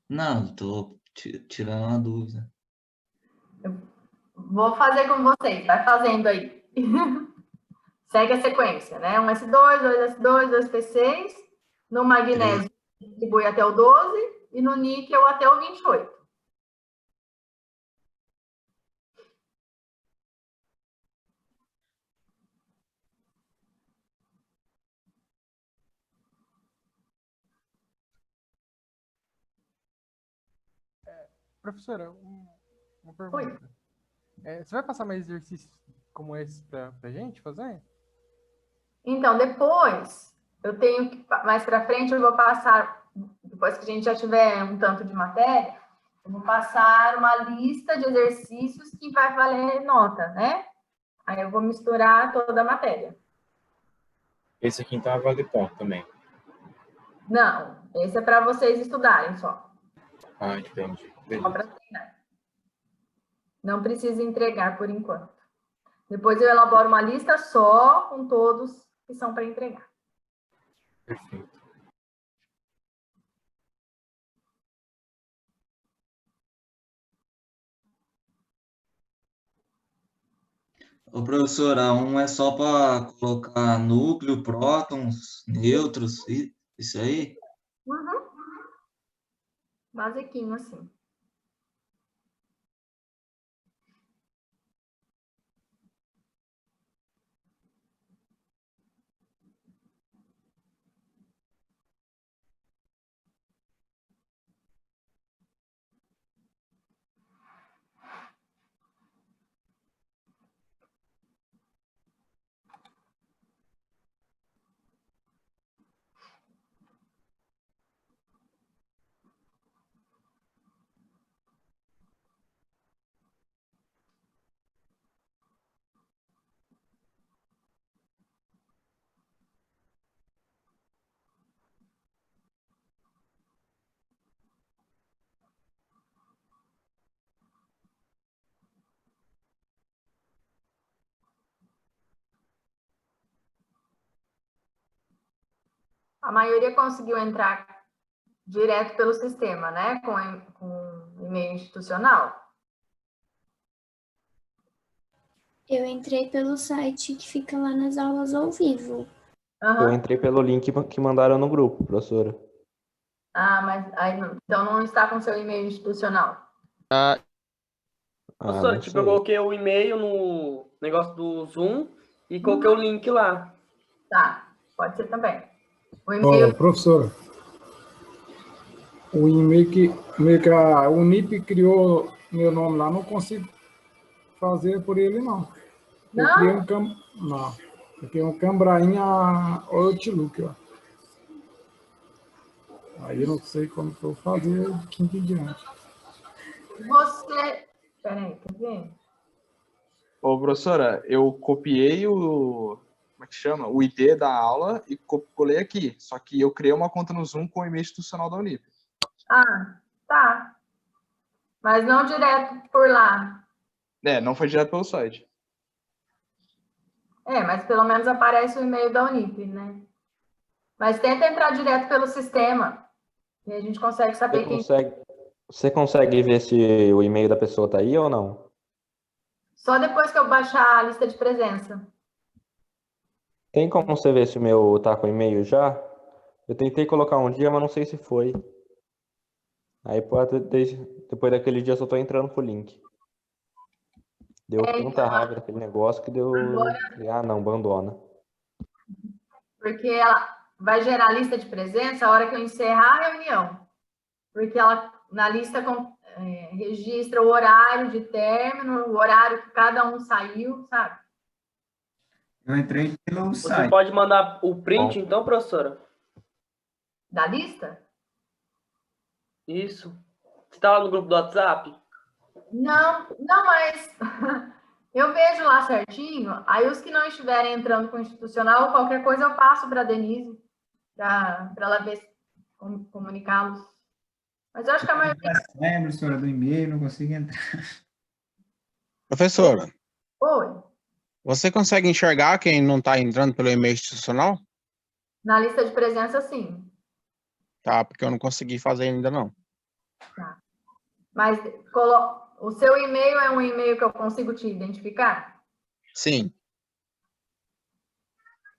Speaker 5: Não, tô tirando uma dúvida.
Speaker 1: Vou fazer com vocês, vai fazendo aí. Segue a sequência, né? 1S2, 2S2, 2P6. No magnésio, distribui até o 12 e no níquel até o 28.
Speaker 15: Professora, uma pergunta. Você vai passar mais exercícios como esse pra gente fazer?
Speaker 1: Então, depois, eu tenho que, mais para frente, eu vou passar, depois que a gente já tiver um tanto de matéria, eu vou passar uma lista de exercícios que vai valer nota, né? Aí eu vou misturar toda a matéria.
Speaker 16: Esse aqui então é vale ponto também.
Speaker 1: Não, esse é para vocês estudarem só.
Speaker 16: Ah, entendi.
Speaker 1: Só
Speaker 16: Beleza.
Speaker 1: para treinar. Não precisa entregar por enquanto. Depois eu elaboro uma lista só com todos que são para entregar.
Speaker 16: Perfeito.
Speaker 5: Ô, professora, um é só para colocar núcleo, prótons, nêutrons, isso aí?
Speaker 1: Uhum. Basiquinho assim. A maioria conseguiu entrar direto pelo sistema, né? Com e-mail institucional.
Speaker 10: Eu entrei pelo site que fica lá nas aulas ao vivo.
Speaker 8: Eu entrei pelo link que mandaram no grupo, professora.
Speaker 1: Ah, mas aí então não está com seu e-mail institucional.
Speaker 14: Professora,
Speaker 8: não
Speaker 14: tipo,
Speaker 8: sei.
Speaker 14: eu coloquei o e-mail no negócio do Zoom e coloquei o link lá.
Speaker 1: Tá, pode ser também. O e-mail...
Speaker 17: Professora, o e-mail que a Unip criou meu nome lá, não consigo fazer por ele, não. Eu
Speaker 1: Não?
Speaker 17: criei não. Eu criei um Cambrainha Outlook, ó. Aí eu não sei como que eu vou fazer daqui em diante.
Speaker 1: Você... Peraí, quer ver?
Speaker 2: Ô, professora, eu copiei o... Como é que chama? O ID da aula e colei aqui. Só que eu criei uma conta no Zoom com o e-mail institucional da Unip.
Speaker 1: Ah, tá. Mas não direto por lá.
Speaker 2: Não foi direto pelo site.
Speaker 1: Mas pelo menos aparece o e-mail da Unip, né? Mas tenta entrar direto pelo sistema. E a gente consegue saber quem...
Speaker 8: Você consegue ver se o e-mail da pessoa tá aí ou não?
Speaker 1: Só depois que eu baixar a lista de presença.
Speaker 8: Tem como você ver se o meu tá com e-mail já? Eu tentei colocar um dia, mas não sei se foi. Aí depois daquele dia eu só tô entrando pro link. Deu tanta raiva daquele negócio que deu... Ah, não, abandona.
Speaker 1: Porque ela vai gerar a lista de presença a hora que eu encerrar a reunião. Porque ela, na lista, registra o horário de término, o horário que cada um saiu, sabe?
Speaker 13: Eu entrei pelo
Speaker 14: Você
Speaker 13: site.
Speaker 14: pode mandar o print, então, professora?
Speaker 1: Da lista?
Speaker 14: Isso. Você está lá no grupo do WhatsApp?
Speaker 1: Não, mas eu vejo lá certinho. Aí os que não estiverem entrando com o institucional, qualquer coisa eu passo para a Denise, para ela ver, comunicá-los. Mas eu acho que a maioria...
Speaker 13: Professora do e-mail, não consigo entrar.
Speaker 12: Professora,
Speaker 1: Oi,
Speaker 12: você consegue enxergar quem não está entrando pelo e-mail institucional?
Speaker 1: na lista de presença, sim.
Speaker 12: Tá, porque eu não consegui fazer ainda não.
Speaker 1: Tá. Mas o seu e-mail é um e-mail que eu consigo te identificar?
Speaker 12: Sim,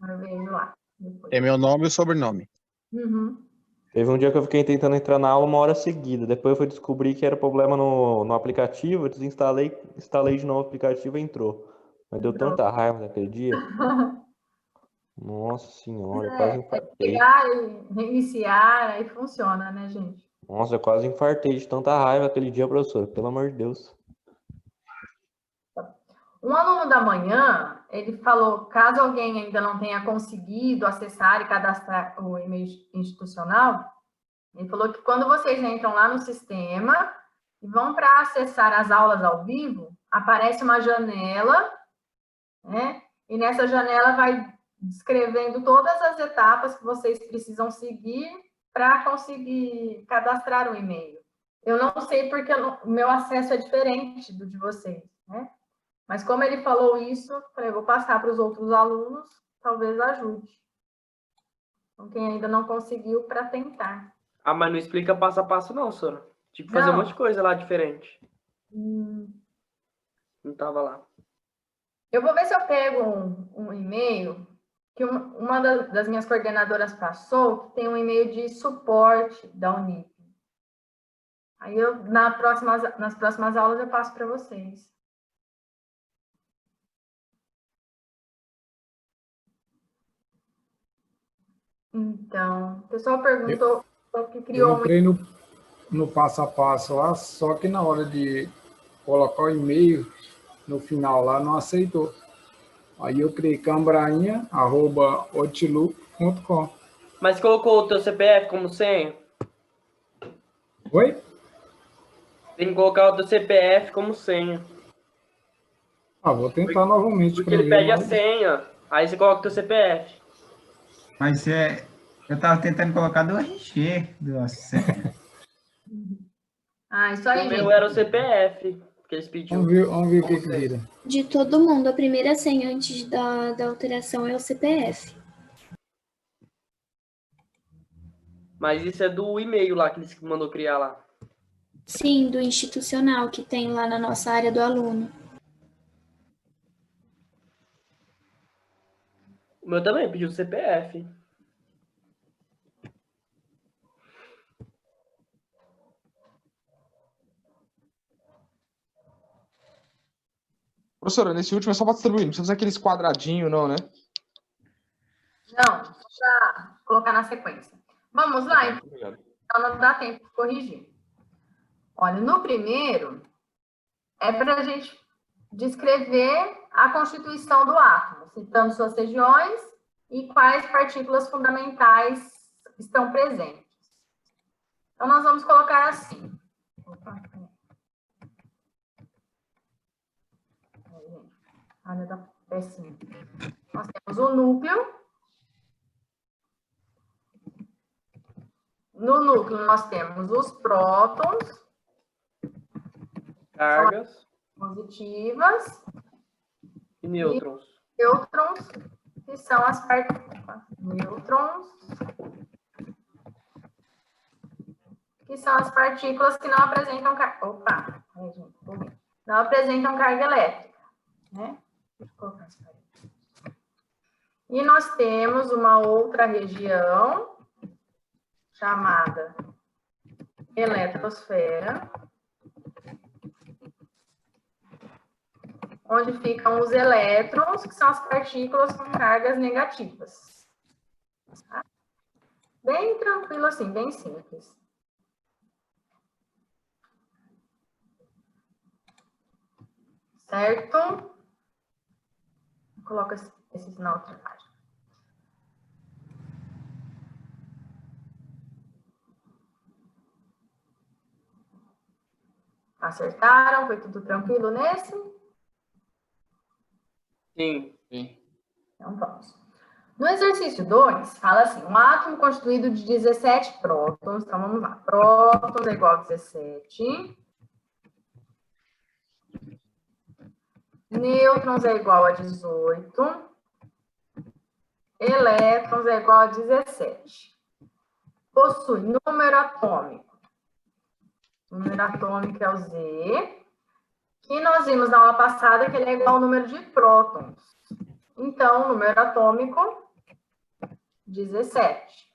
Speaker 1: Eu vejo lá. Depois.
Speaker 12: é meu nome e o sobrenome.
Speaker 1: Uhum.
Speaker 8: Teve um dia que eu fiquei tentando entrar na aula 1 hora seguida. Depois eu fui descobrir que era problema no aplicativo. Eu desinstalei, instalei de novo o aplicativo e entrou. Mas deu tanta raiva naquele dia. Nossa senhora, eu quase infartei.
Speaker 1: Pegar e reiniciar, aí funciona, né, gente?
Speaker 8: Nossa, eu quase infartei de tanta raiva aquele dia, professor. Pelo amor de Deus.
Speaker 1: Um aluno da manhã, ele falou, caso alguém ainda não tenha conseguido acessar e cadastrar o e-mail institucional, ele falou que quando vocês entram lá no sistema e vão para acessar as aulas ao vivo, aparece uma janela, né? E nessa janela vai descrevendo todas as etapas que vocês precisam seguir para conseguir cadastrar um e-mail. Eu não sei porque o meu acesso é diferente do de vocês, né? Mas como ele falou isso, eu falei, vou passar para os outros alunos, talvez ajude. Então, quem ainda não conseguiu, para tentar.
Speaker 14: Ah, mas não explica passo a passo não, Sora. Tipo, fazer um monte de coisa lá diferente. Não tava lá.
Speaker 1: Eu vou ver se eu pego um e-mail que uma das minhas coordenadoras passou, que tem um e-mail de suporte da Unip. Aí nas próximas aulas eu passo para vocês. Então, o pessoal perguntou o que criou...
Speaker 17: Eu entrei no passo a passo lá, só que na hora de colocar o e-mail, no final lá, não aceitou. Aí eu criei cambrainha@outlook.com.
Speaker 14: Mas colocou o teu CPF como senha?
Speaker 17: Oi?
Speaker 14: Tem que colocar o teu CPF como senha.
Speaker 17: Ah, vou tentar novamente.
Speaker 14: Porque ele pede a senha, aí você coloca o teu CPF.
Speaker 13: Mas eu tava tentando colocar do RG.
Speaker 1: Isso aí,
Speaker 14: o meu era o CPF, que eles pediam.
Speaker 17: Vamos ver o que vira.
Speaker 10: De todo mundo, a primeira senha antes da alteração é o CPF.
Speaker 14: Mas isso é do e-mail lá que eles mandou criar lá.
Speaker 10: Sim, do institucional que tem lá na nossa área do aluno.
Speaker 14: O meu também pediu o CPF.
Speaker 2: Professora, nesse último é só para distribuir, não precisa fazer aqueles quadradinhos, não, né?
Speaker 1: Não, só para colocar na sequência. Vamos lá, então.
Speaker 2: Obrigado.
Speaker 1: Não dá tempo de corrigir. Olha, no primeiro, é para a gente descrever a constituição do átomo, citando suas regiões e quais partículas fundamentais estão presentes. Então, nós vamos colocar assim. Olha, tá péssimo. Nós temos o núcleo. No núcleo, nós temos os prótons.
Speaker 14: Cargas.
Speaker 1: Positivas.
Speaker 14: E nêutrons.
Speaker 1: E nêutrons, que são as partículas. Nêutrons. Que são as partículas que não apresentam carga. Opa! Aí, gente, não apresentam carga elétrica. Né? E nós temos uma outra região chamada eletrosfera, onde ficam os elétrons, que são as partículas com cargas negativas. Tá? Bem tranquilo assim, bem simples. Certo? Coloca esse sinal de imagem. Acertaram? Foi tudo tranquilo nesse?
Speaker 14: Sim.
Speaker 1: Então, vamos. No exercício 2, fala assim, um átomo constituído de 17 prótons. Então, vamos lá. Prótons é igual a 17. Nêutrons é igual a 18. Elétrons é igual a 17. Possui número atômico. O número atômico é o Z. Que nós vimos na aula passada que ele é igual ao número de prótons. Então, o número atômico, 17.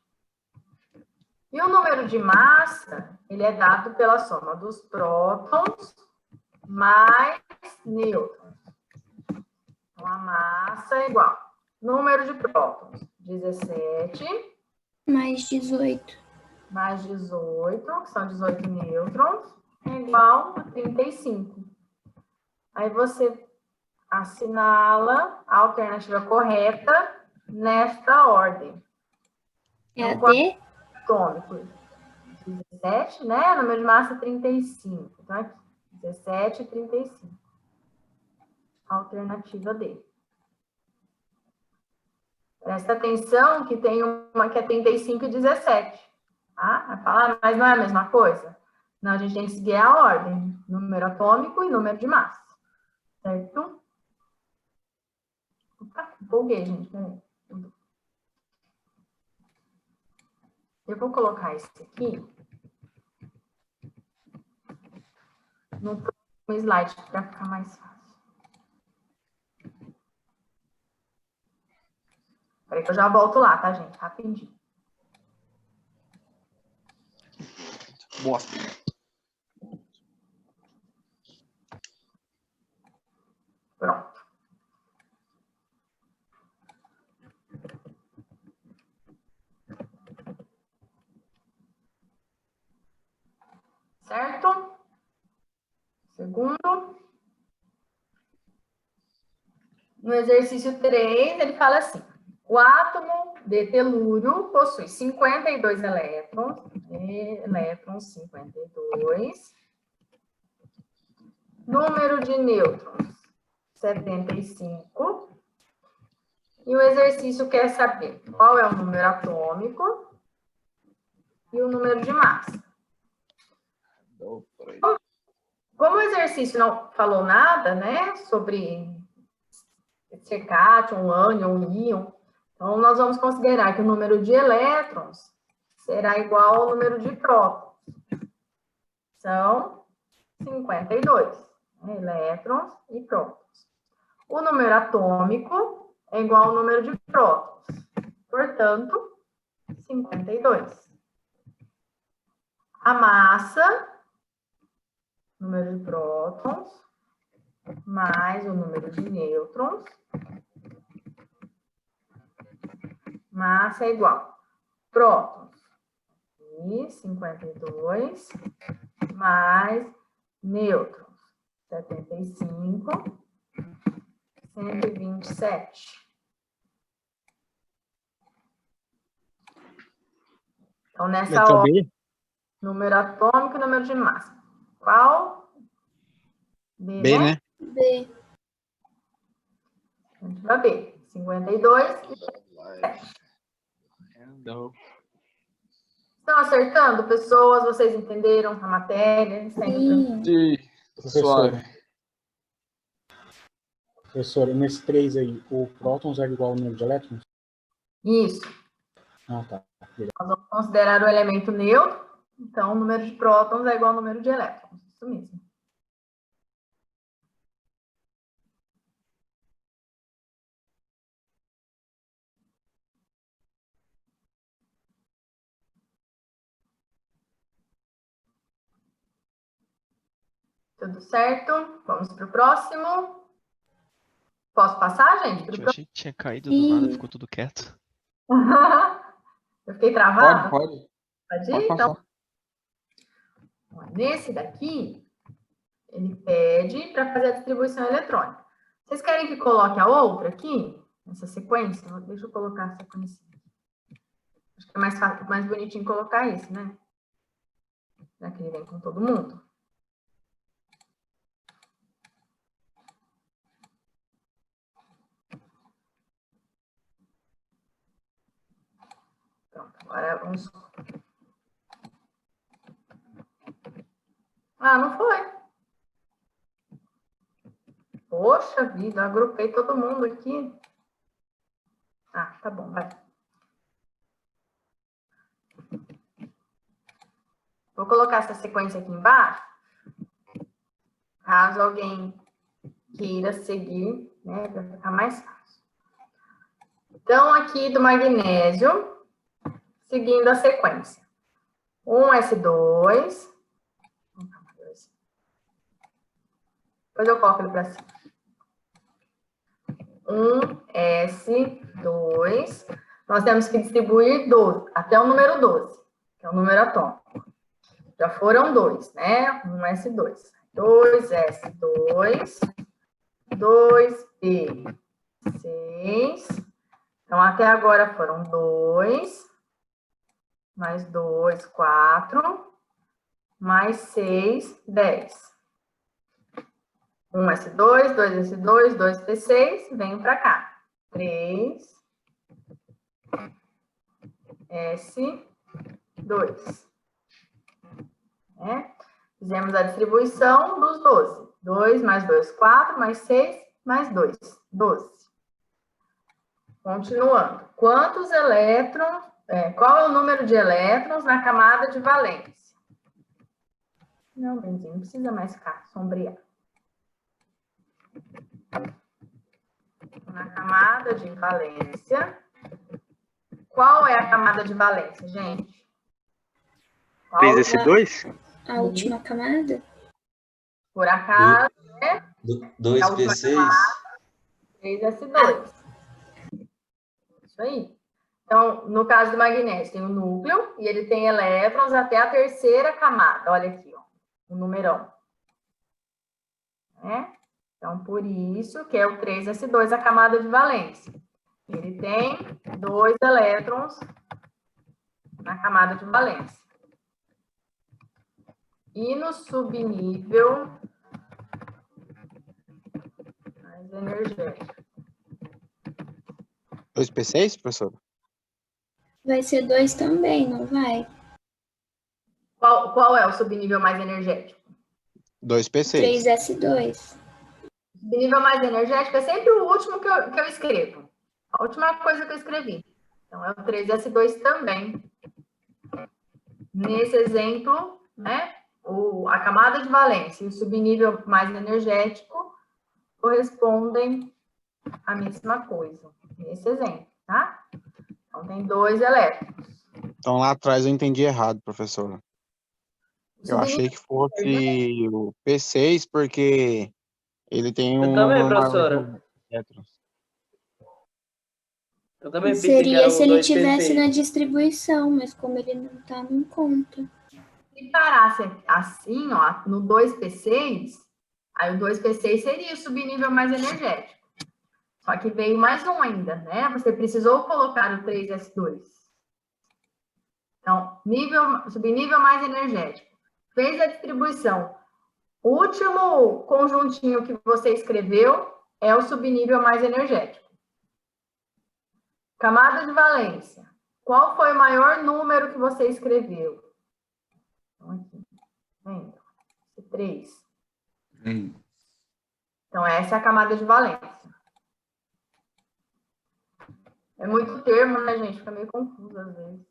Speaker 1: E o número de massa, ele é dado pela soma dos prótons mais nêutrons. Então, a massa é igual. Número de prótons, 17.
Speaker 10: Mais 18.
Speaker 1: Mais 18, que são 18 nêutrons, é igual a 35. Aí você assinala a alternativa correta nesta ordem.
Speaker 10: É
Speaker 1: então,
Speaker 10: a D?
Speaker 1: Atômico, 17, né? Número de massa, 35. Então, aqui, 17 e 35. Alternativa D. Presta atenção que tem uma que é 35 e 17. Tá? Vai falar, mas não é a mesma coisa? Não, a gente tem que seguir a ordem. Número atômico e número de massa. Certo? Opa, empolguei, gente. Peraí. Eu vou colocar esse aqui no próximo slide para ficar mais fácil. Peraí que eu já volto lá, tá, gente? Rapidinho.
Speaker 2: Bosta.
Speaker 1: Pronto. Certo? Segundo. No exercício 3, ele fala assim: o átomo de telúrio possui 52 elétrons, 52, número de nêutrons, 75, e o exercício quer saber qual é o número atômico e o número de massa. Como o exercício não falou nada, né, sobre ser cátion, ânion, íon, então nós vamos considerar que o número de elétrons será igual ao número de prótons. São 52, né, elétrons e prótons. O número atômico é igual ao número de prótons, portanto, 52. A massa, número de prótons, mais o número de nêutrons, massa é igual prótons, e 52, mais nêutrons, 75, 127. Então, nessa
Speaker 12: Letra
Speaker 1: ordem,
Speaker 12: B?
Speaker 1: número atômico e número de massa. Qual? B,
Speaker 12: B, né?
Speaker 10: B.
Speaker 1: Letra B. 52 e 7. Estão acertando, pessoas? Vocês entenderam a matéria?
Speaker 12: Sim.
Speaker 2: Suave.
Speaker 12: Professora, nesse 3 aí, o prótons é igual ao número de elétrons?
Speaker 1: Isso.
Speaker 12: Ah, tá. Beleza.
Speaker 1: Nós vamos considerar o elemento neutro, então o número de prótons é igual ao número de elétrons. Isso mesmo. Tudo certo? Vamos para o próximo. Posso passar, gente?
Speaker 6: Gente, eu achei que tinha caído do nada, ficou tudo quieto.
Speaker 1: Eu fiquei travada?
Speaker 2: Pode.
Speaker 1: Pode ir?
Speaker 2: Pode
Speaker 1: Então,
Speaker 2: passar.
Speaker 1: nesse daqui, ele pede para fazer a distribuição eletrônica. Vocês querem que coloque a outra aqui? Nessa sequência? Deixa eu colocar a sequência. Acho que é mais fácil, mais bonitinho colocar isso, né? Já que ele vem com todo mundo. Pronto, agora vamos... Ah, não foi. Poxa vida, agrupei todo mundo aqui. Ah, tá bom, vai. Vou colocar essa sequência aqui embaixo, caso alguém queira seguir, né, para ficar mais fácil. Então, aqui do magnésio, seguindo a sequência. 1s2. Depois eu coloco ele para cima. 1s2. Nós temos que distribuir 12, até o número 12, que é o número atômico. Já foram 2, né? 1s2. 2s2. 2p6. Então, até agora foram 2. Mais 2, 4. Mais 6, 10. 1s2, 2s2, 2p6. Venho para cá. 3, S2. Fizemos a distribuição dos 12. 2 mais 2, 4, mais 6, mais 2, 12. Continuando. Quantos elétrons, qual é o número de elétrons na camada de valência? Não, Benzinho, não precisa mais ficar sombreado. Na camada de valência. Qual é a camada de valência, gente?
Speaker 18: 3S2?
Speaker 10: A última camada?
Speaker 1: Por acaso,
Speaker 5: 2P6.
Speaker 1: 3S2. Isso aí. Então, no caso do magnésio, tem o núcleo e ele tem elétrons até a terceira camada. Olha aqui, ó, o numerão. Então, por isso que é o 3S2, a camada de valência. Ele tem 2 elétrons na camada de valência. E no subnível mais energético.
Speaker 12: 2P6, professor?
Speaker 10: Vai ser 2 também, não vai?
Speaker 1: Qual é o subnível mais energético?
Speaker 12: 2P6.
Speaker 10: 3S2.
Speaker 1: O subnível mais energético é sempre o último que eu escrevo. A última coisa que eu escrevi. Então, é o 3S2 também. Nesse exemplo, a camada de valência e o subnível mais energético correspondem à mesma coisa. Nesse exemplo, tá? Então, tem 2 elétrons.
Speaker 12: Então, lá atrás eu entendi errado, professora. Eu achei que fosse o P6, porque ele tem um...
Speaker 14: também, professora. Eu também pensei que
Speaker 10: Seria
Speaker 14: era
Speaker 10: se
Speaker 14: o
Speaker 10: ele
Speaker 14: 2P6.
Speaker 10: tivesse na distribuição, mas como ele não tá, não conta.
Speaker 1: Se parasse assim, ó, no 2P6, aí o 2P6 seria o subnível mais energético. Só que veio mais um ainda, né? Você precisou colocar o 3S2. Então, subnível mais energético. Fez a distribuição. O último conjuntinho que você escreveu é o subnível mais energético. Camada de valência. Qual foi o maior número que você escreveu? Então, aqui. Vendo? 3. Então, essa é a camada de valência. É muito termo, né, gente? Fica meio confuso às vezes.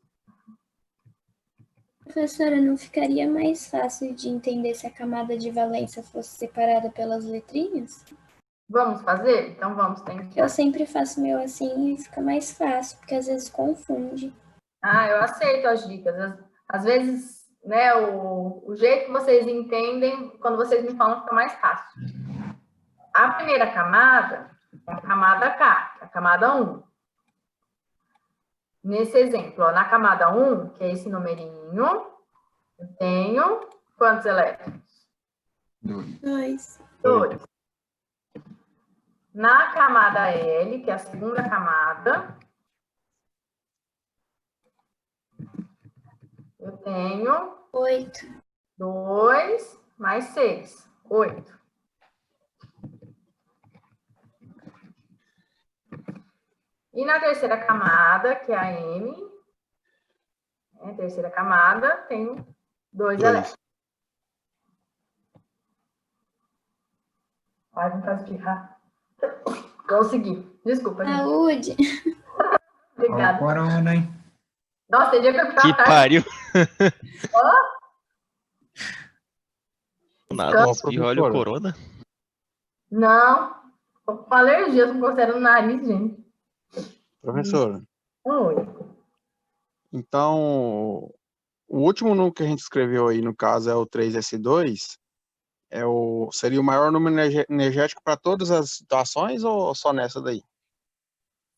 Speaker 10: Professora, não ficaria mais fácil de entender se a camada de valência fosse separada pelas letrinhas?
Speaker 1: Vamos fazer? Então vamos tentar.
Speaker 10: Eu sempre faço meu assim e fica mais fácil, porque às vezes confunde.
Speaker 1: Eu aceito as dicas. Às vezes, né, o jeito que vocês entendem, quando vocês me falam, fica mais fácil. A primeira camada é a camada K, a camada 1. Nesse exemplo, ó, na camada 1, que é esse numerinho, eu tenho quantos elétrons?
Speaker 10: 2.
Speaker 1: 2. Na camada L, que é a segunda camada, eu tenho
Speaker 10: 8.
Speaker 1: 2 mais 6, 8. E na terceira camada, que é a M, terceira camada, tenho 2 elétrons. Vai, não faz espirrar. Consegui. Desculpa, gente.
Speaker 10: Saúde.
Speaker 1: Obrigada.
Speaker 13: Corona, hein?
Speaker 1: Nossa, tem dia que eu ficava
Speaker 6: Que pariu. Nada, e olha o corona.
Speaker 1: Não, tô com alergia, tô coçando no nariz, gente.
Speaker 12: Professora.
Speaker 1: Oi.
Speaker 12: Então, o último número que a gente escreveu aí, no caso, é o 3S2. Seria o maior número energético para todas as situações ou só nessa daí?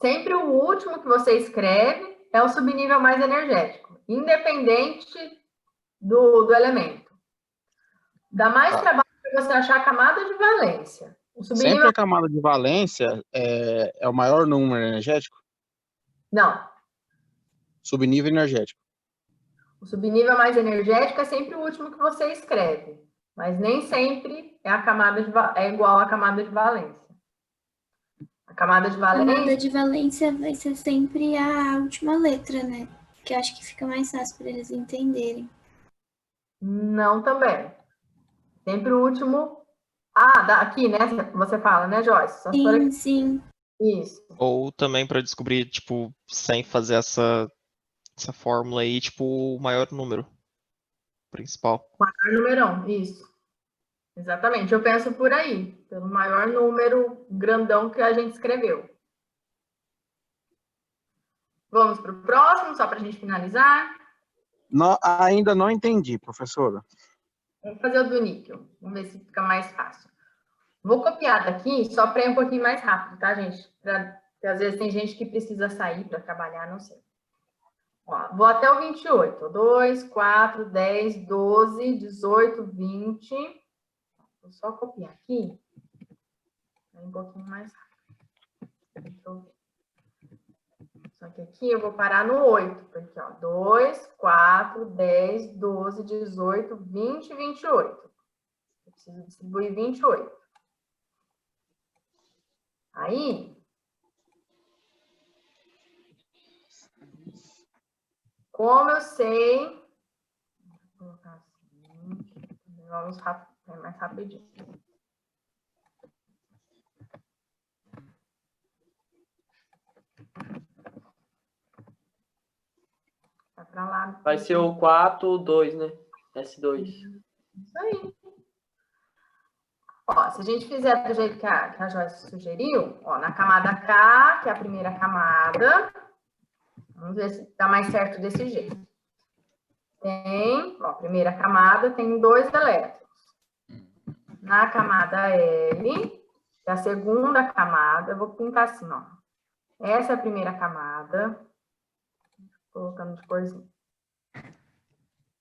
Speaker 1: Sempre o último que você escreve é o subnível mais energético, independente do elemento. Dá mais trabalho para você achar a camada de valência.
Speaker 12: Sempre a camada de valência é o maior número energético?
Speaker 1: Não.
Speaker 12: Subnível energético.
Speaker 1: O subnível mais energético é sempre o último que você escreve, mas nem sempre é igual à camada de valência. A camada de valência...
Speaker 10: A camada de valência vai ser sempre a última letra, né? porque eu acho que fica mais fácil para eles entenderem.
Speaker 1: Não também. Sempre o último. Aqui, né? Você fala, né, Joyce? Só por aqui.
Speaker 10: Sim.
Speaker 1: Isso.
Speaker 6: Ou também para descobrir, tipo, sem fazer essa fórmula aí, tipo, o maior número principal.
Speaker 1: Maior numerão, isso. Exatamente. Eu penso por aí, pelo maior número grandão que a gente escreveu. Vamos para o próximo, só para a gente finalizar.
Speaker 12: Ainda não entendi, professora.
Speaker 1: Vamos fazer o do níquel. Vamos ver se fica mais fácil. Vou copiar daqui, só para ir um pouquinho mais rápido, tá, gente? Porque às vezes tem gente que precisa sair para trabalhar, não sei. Ó, vou até o 28. 2, 4, 10, 12, 18, 20. Vou só copiar aqui. Um pouquinho mais rápido. Deixa eu ver. Só que aqui eu vou parar no 8. Porque, ó, 2, 4, 10, 12, 18, 20 e 28. Eu preciso distribuir 28. Aí, como eu sei, vou colocar assim, vamos mais rapidinho. Tá pra lá.
Speaker 14: Vai ser o 4, 2, né? S2.
Speaker 1: Isso aí. Ó, se a gente fizer do jeito que a Joyce sugeriu, ó, na camada K, que é a primeira camada, vamos ver se dá mais certo desse jeito. Tem, ó, a primeira camada tem 2 elétrons. Na camada L, que é a segunda camada, eu vou pintar assim, ó. Essa é a primeira camada, colocando de corzinha.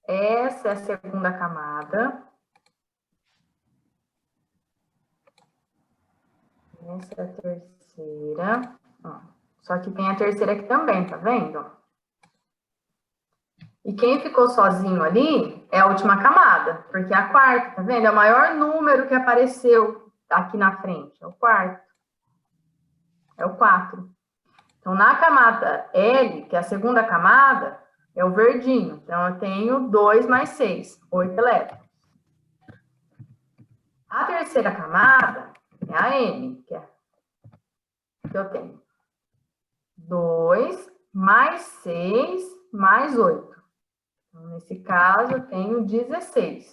Speaker 1: Essa é a segunda camada. Essa é a terceira. Ó, só que tem a terceira aqui também, tá vendo? E quem ficou sozinho ali é a última camada, porque é a quarta, tá vendo? É o maior número que apareceu aqui na frente, é o quarto. É o 4. Então, na camada L, que é a segunda camada, é o verdinho. Então, eu tenho 2 mais 6, 8 elétrons. A terceira camada é a M, que eu tenho 2 mais 6 mais 8. Então, nesse caso, eu tenho 16.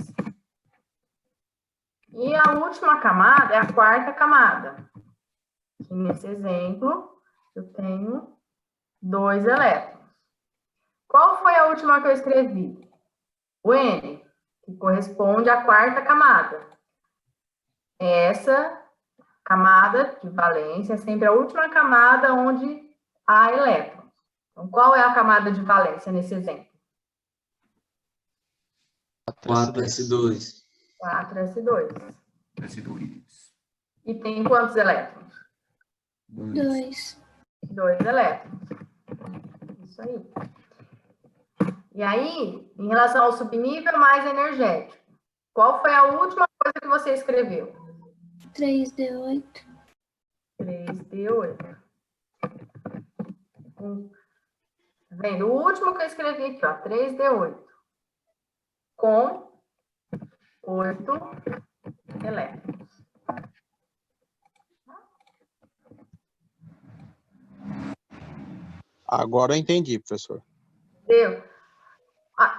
Speaker 1: E a última camada é a quarta camada. Aqui nesse exemplo, eu tenho 2 elétrons. Qual foi a última que eu escrevi? O N, que corresponde à quarta camada. Essa camada de valência é sempre a última camada onde há elétrons. Então, qual é a camada de valência nesse exemplo?
Speaker 5: 4S2.
Speaker 1: 4S2.
Speaker 13: S2.
Speaker 1: E tem quantos elétrons?
Speaker 10: 2.
Speaker 1: 2 elétrons. Isso aí. E aí, em relação ao subnível mais energético, qual foi a última coisa que você escreveu?
Speaker 10: 3D8.
Speaker 1: 3D8. Tá vendo? O último que eu escrevi aqui, ó, 3D8. Com 8 elétrons.
Speaker 12: Agora eu entendi, professor.
Speaker 1: Entendeu?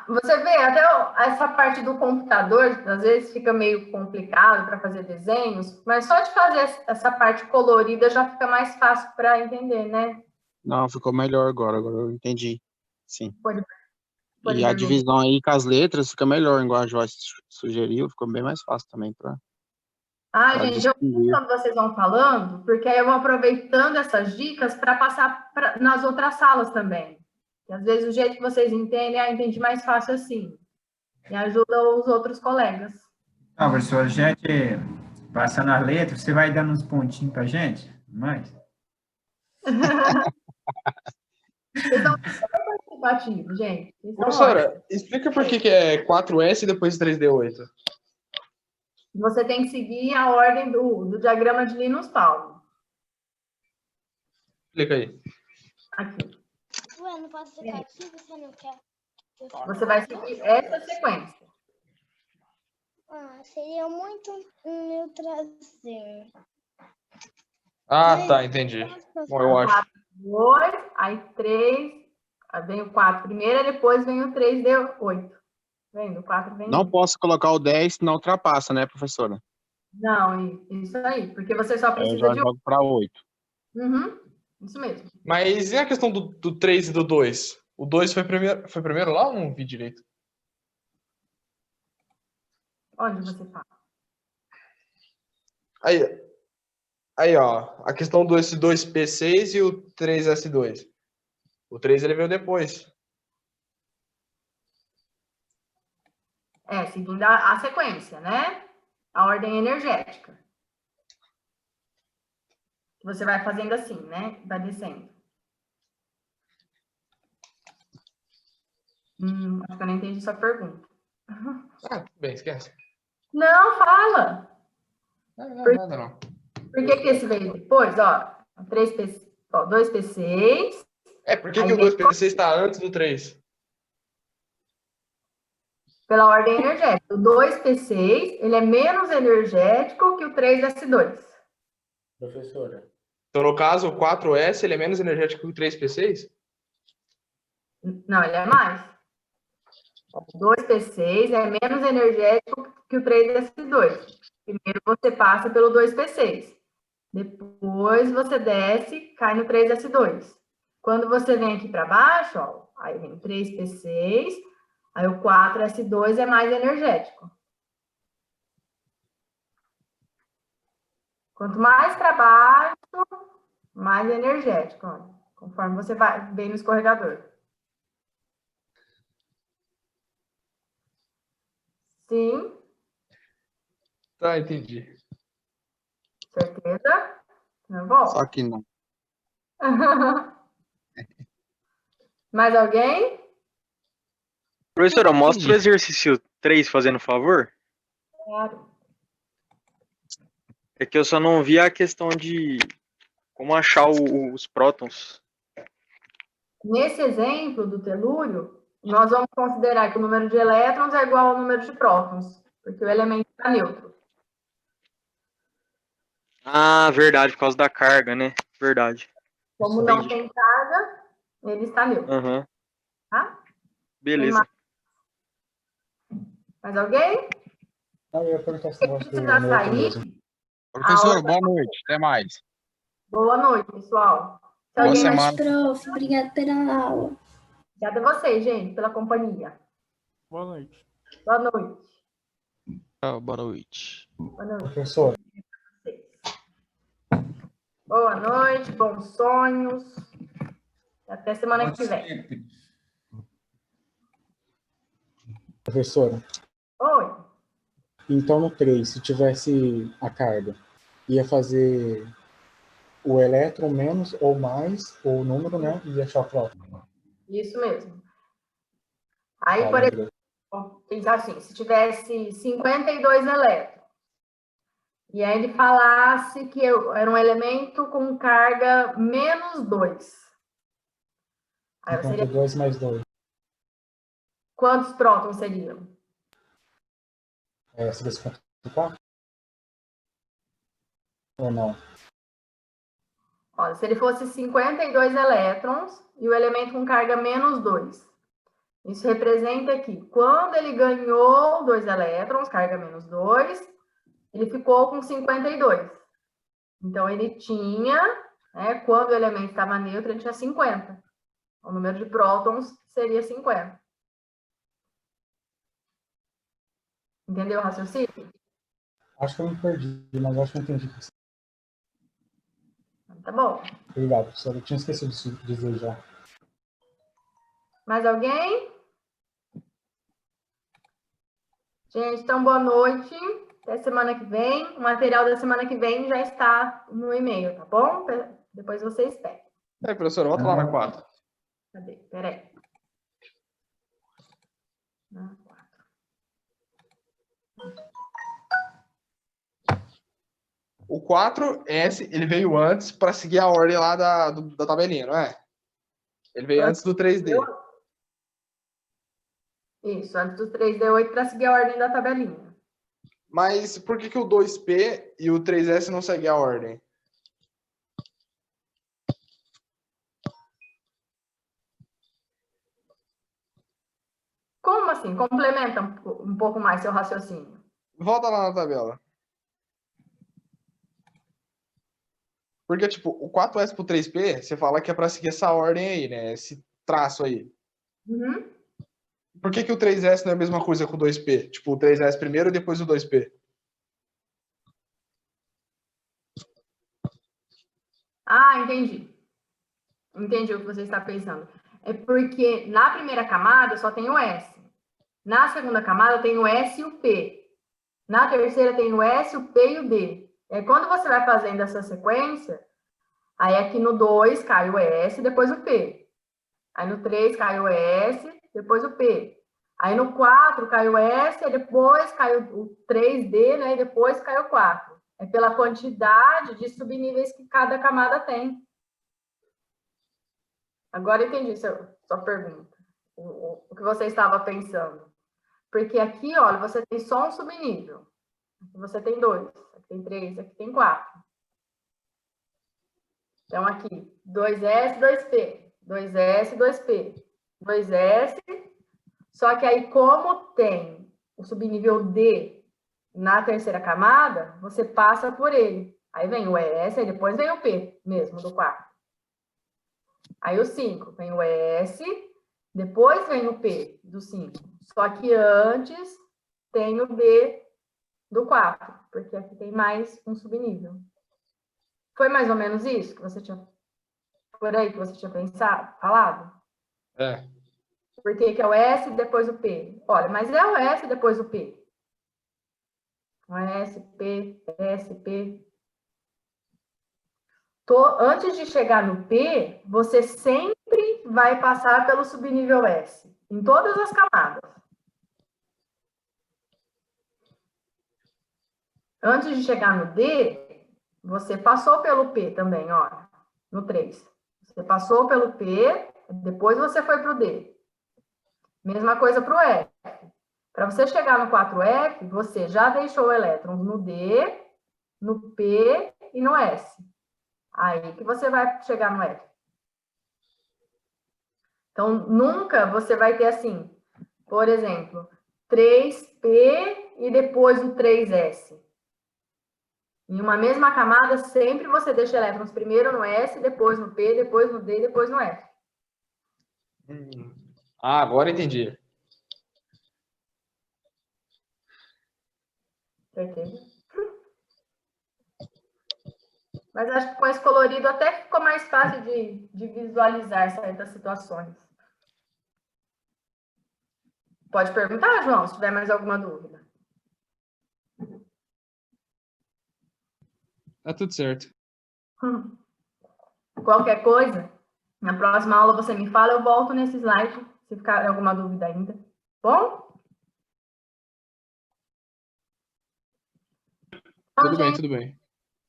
Speaker 1: Você vê, até essa parte do computador, às vezes fica meio complicado para fazer desenhos, mas só de fazer essa parte colorida já fica mais fácil para entender, né?
Speaker 12: Não, ficou melhor agora eu entendi. Sim.
Speaker 1: Pode
Speaker 12: E a divisão aí com as letras fica melhor, igual a Joyce sugeriu, ficou bem mais fácil também para.
Speaker 1: Gente, eu quando vocês vão falando, porque aí eu vou aproveitando essas dicas para passar nas outras salas também. E às vezes o jeito que vocês entendem, entendi mais fácil assim. E ajuda os outros colegas.
Speaker 13: Não, professor, a gente passando as letras, você vai dando uns pontinhos para a gente? Mais?
Speaker 1: Vocês são super participativos, gente.
Speaker 2: Professora, explica por que é 4S e depois 3D8.
Speaker 1: Você tem que seguir a ordem do diagrama de Linus Pauling.
Speaker 2: Explica aí.
Speaker 1: Aqui.
Speaker 10: Ué, não posso ficar aqui, você não quer?
Speaker 1: Você vai seguir essa sequência.
Speaker 10: Seria muito meu trazer.
Speaker 2: Ah, tá, entendi. Bom, eu acho.
Speaker 1: 2, aí 3, aí vem o 4 primeiro, e depois vem o 3, deu 8. Vem, o 4 vem.
Speaker 12: Não posso colocar o 10, senão ultrapassa, né, professora?
Speaker 1: Não, isso aí, porque você só
Speaker 12: Aí eu
Speaker 1: precisa
Speaker 12: já
Speaker 1: de
Speaker 12: jogo para 8.
Speaker 1: Uhum, isso mesmo.
Speaker 2: Mas e a questão do 3 e do 2? O 2 foi primeiro lá ou não vi direito?
Speaker 1: Onde você fala?
Speaker 2: Aí, ó, a questão desse 2P6 e o 3S2. O 3 ele veio depois.
Speaker 1: Seguindo a sequência, né? A ordem energética. Você vai fazendo assim, né? Vai descendo. Acho que eu não entendi sua pergunta.
Speaker 2: Bem, esquece.
Speaker 1: Não, fala.
Speaker 2: Nada não.
Speaker 1: Por que esse veio depois? Ó, 2P6.
Speaker 2: Por que o 2P6 está antes do 3?
Speaker 1: Pela ordem energética. O 2P6, ele é menos energético que o 3S2.
Speaker 16: Professora.
Speaker 2: Então, no caso, o 4S ele é menos energético que o 3P6?
Speaker 1: Não, ele é mais. O 2P6 é menos energético que o 3S2. Primeiro você passa pelo 2P6. Depois você desce, cai no 3S2. Quando você vem aqui para baixo, ó, aí vem 3P6, aí o 4S2 é mais energético. Quanto mais para baixo, mais energético, ó, conforme você vai bem no escorregador. Sim.
Speaker 2: Tá, entendi.
Speaker 1: Certeza? Não é bom?
Speaker 12: Só que não.
Speaker 1: Mais alguém?
Speaker 18: Professora, mostra o exercício 3, fazendo favor.
Speaker 1: Claro.
Speaker 18: É que eu só não vi a questão de como achar os prótons.
Speaker 1: Nesse exemplo do telúrio, nós vamos considerar que o número de elétrons é igual ao número de prótons, porque o elemento está neutro.
Speaker 18: Ah, verdade, por causa da carga, né? Verdade.
Speaker 1: Como não tem carga, ele está neutro.
Speaker 18: Uhum.
Speaker 1: Tá?
Speaker 18: Beleza.
Speaker 1: Mais alguém?
Speaker 4: Eu ia perguntar se você
Speaker 1: precisar sair.
Speaker 12: Professor, boa noite. Até mais.
Speaker 1: Boa noite, pessoal.
Speaker 12: Boa semana.
Speaker 10: Prof, obrigada pela aula.
Speaker 1: Obrigada a vocês, gente, pela companhia.
Speaker 15: Boa noite.
Speaker 1: Boa noite.
Speaker 6: Boa noite.
Speaker 1: Boa noite.
Speaker 4: Professor.
Speaker 1: Boa noite, bons sonhos. Até semana que vem.
Speaker 4: Professora.
Speaker 1: Oi.
Speaker 4: Então, no 3, se tivesse a carga, ia fazer o elétron menos ou mais, ou o número, né? E achar o próton.
Speaker 1: Isso mesmo. Aí, por exemplo, pensar assim, se tivesse 52 elétrons, e aí ele falasse que era um elemento com carga menos 2. Aí
Speaker 4: Então,
Speaker 1: seria...
Speaker 4: 2 mais 2.
Speaker 1: Quantos prótons seriam?
Speaker 4: Seria 54? Ou não?
Speaker 1: Olha, se ele fosse 52 elétrons e o elemento com carga menos 2. Isso representa que quando ele ganhou 2 elétrons, carga menos 2, ele ficou com 52. Então, ele tinha, né, quando o elemento estava neutro, ele tinha 50. O número de prótons seria 50. Entendeu o raciocínio?
Speaker 4: Acho que eu me perdi, mas acho que eu entendi.
Speaker 1: Tá bom.
Speaker 4: Obrigado, professor. Eu tinha esquecido de dizer já.
Speaker 1: Mais alguém? Gente, então boa noite. Até semana que vem. O material da semana que vem já está no e-mail, tá bom? Depois vocês pegam.
Speaker 2: Aí, professor, volta lá na 4.
Speaker 1: Cadê? Peraí. Na 4.
Speaker 2: O 4S, ele veio antes para seguir a ordem lá da tabelinha, não é? Ele veio antes do 3D.
Speaker 1: Isso, antes do 3D8 para seguir a ordem da tabelinha.
Speaker 2: Mas por que o 2P e o 3S não seguem a ordem?
Speaker 1: Como assim? Complementa um pouco mais seu raciocínio.
Speaker 2: Volta lá na tabela. Porque, tipo, o 4S pro 3P, você fala que é para seguir essa ordem aí, né? Esse traço aí.
Speaker 1: Uhum.
Speaker 2: Por que o 3S não é a mesma coisa que o 2P? Tipo, o 3S primeiro e depois o 2P.
Speaker 1: Ah, entendi. Entendi o que você está pensando. É porque na primeira camada só tem o S. Na segunda camada tem o S e o P. Na terceira tem o S, o P e o D. É quando você vai fazendo essa sequência, aí aqui no 2 cai o S, depois o P. Aí no 3 cai o S, depois o P. Aí no 4 cai o S, e depois cai o 3D, né? E depois cai o 4. É pela quantidade de subníveis que cada camada tem. Agora entendi sua pergunta. O que você estava pensando. Porque aqui, olha, você tem só um subnível. Aqui você tem 2, aqui tem 3, aqui tem 4. Então, aqui, 2S, 2P. 2S, 2P. 2S. Só que aí, como tem o subnível D na terceira camada, você passa por ele. Aí vem o S, aí depois vem o P mesmo, do 4. Aí o 5, vem o S, depois vem o P do 5. Só que antes tem o D do 4, porque aqui tem mais um subnível. Foi mais ou menos isso que você tinha... Por aí que você tinha pensado, falado?
Speaker 2: É.
Speaker 1: Por que é o S depois o P? Olha, mas é o S depois o P. O S, P, S, P. Antes de chegar no P, você sempre vai passar pelo subnível S, em todas as camadas. Antes de chegar no D, você passou pelo P também, ó, no 3. Você passou pelo P, depois você foi para o D. Mesma coisa para o F. Para você chegar no 4F, você já deixou elétrons no D, no P e no S. Aí que você vai chegar no F. Então, nunca você vai ter assim, por exemplo, 3P e depois o 3S. Em uma mesma camada, sempre você deixa elétrons primeiro no S, depois no P, depois no D, depois no F.
Speaker 2: Ah, agora entendi.
Speaker 1: Certeza? Mas acho que com esse colorido até ficou mais fácil de visualizar certas situações. Pode perguntar, João, se tiver mais alguma dúvida.
Speaker 2: Tá tudo certo.
Speaker 1: Qualquer coisa, na próxima aula você me fala, eu volto nesse slide, se ficar alguma dúvida ainda. Bom? Então,
Speaker 2: Tudo bem,
Speaker 1: gente,
Speaker 2: tudo bem.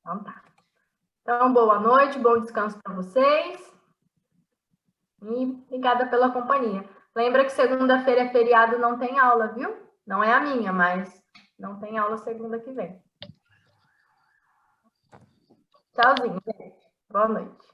Speaker 1: então tá. Então, boa noite, bom descanso para vocês. E obrigada pela companhia. Lembra que segunda-feira é feriado, não tem aula, viu? Não é a minha, mas não tem aula segunda que vem. Tchauzinho, gente. Boa noite.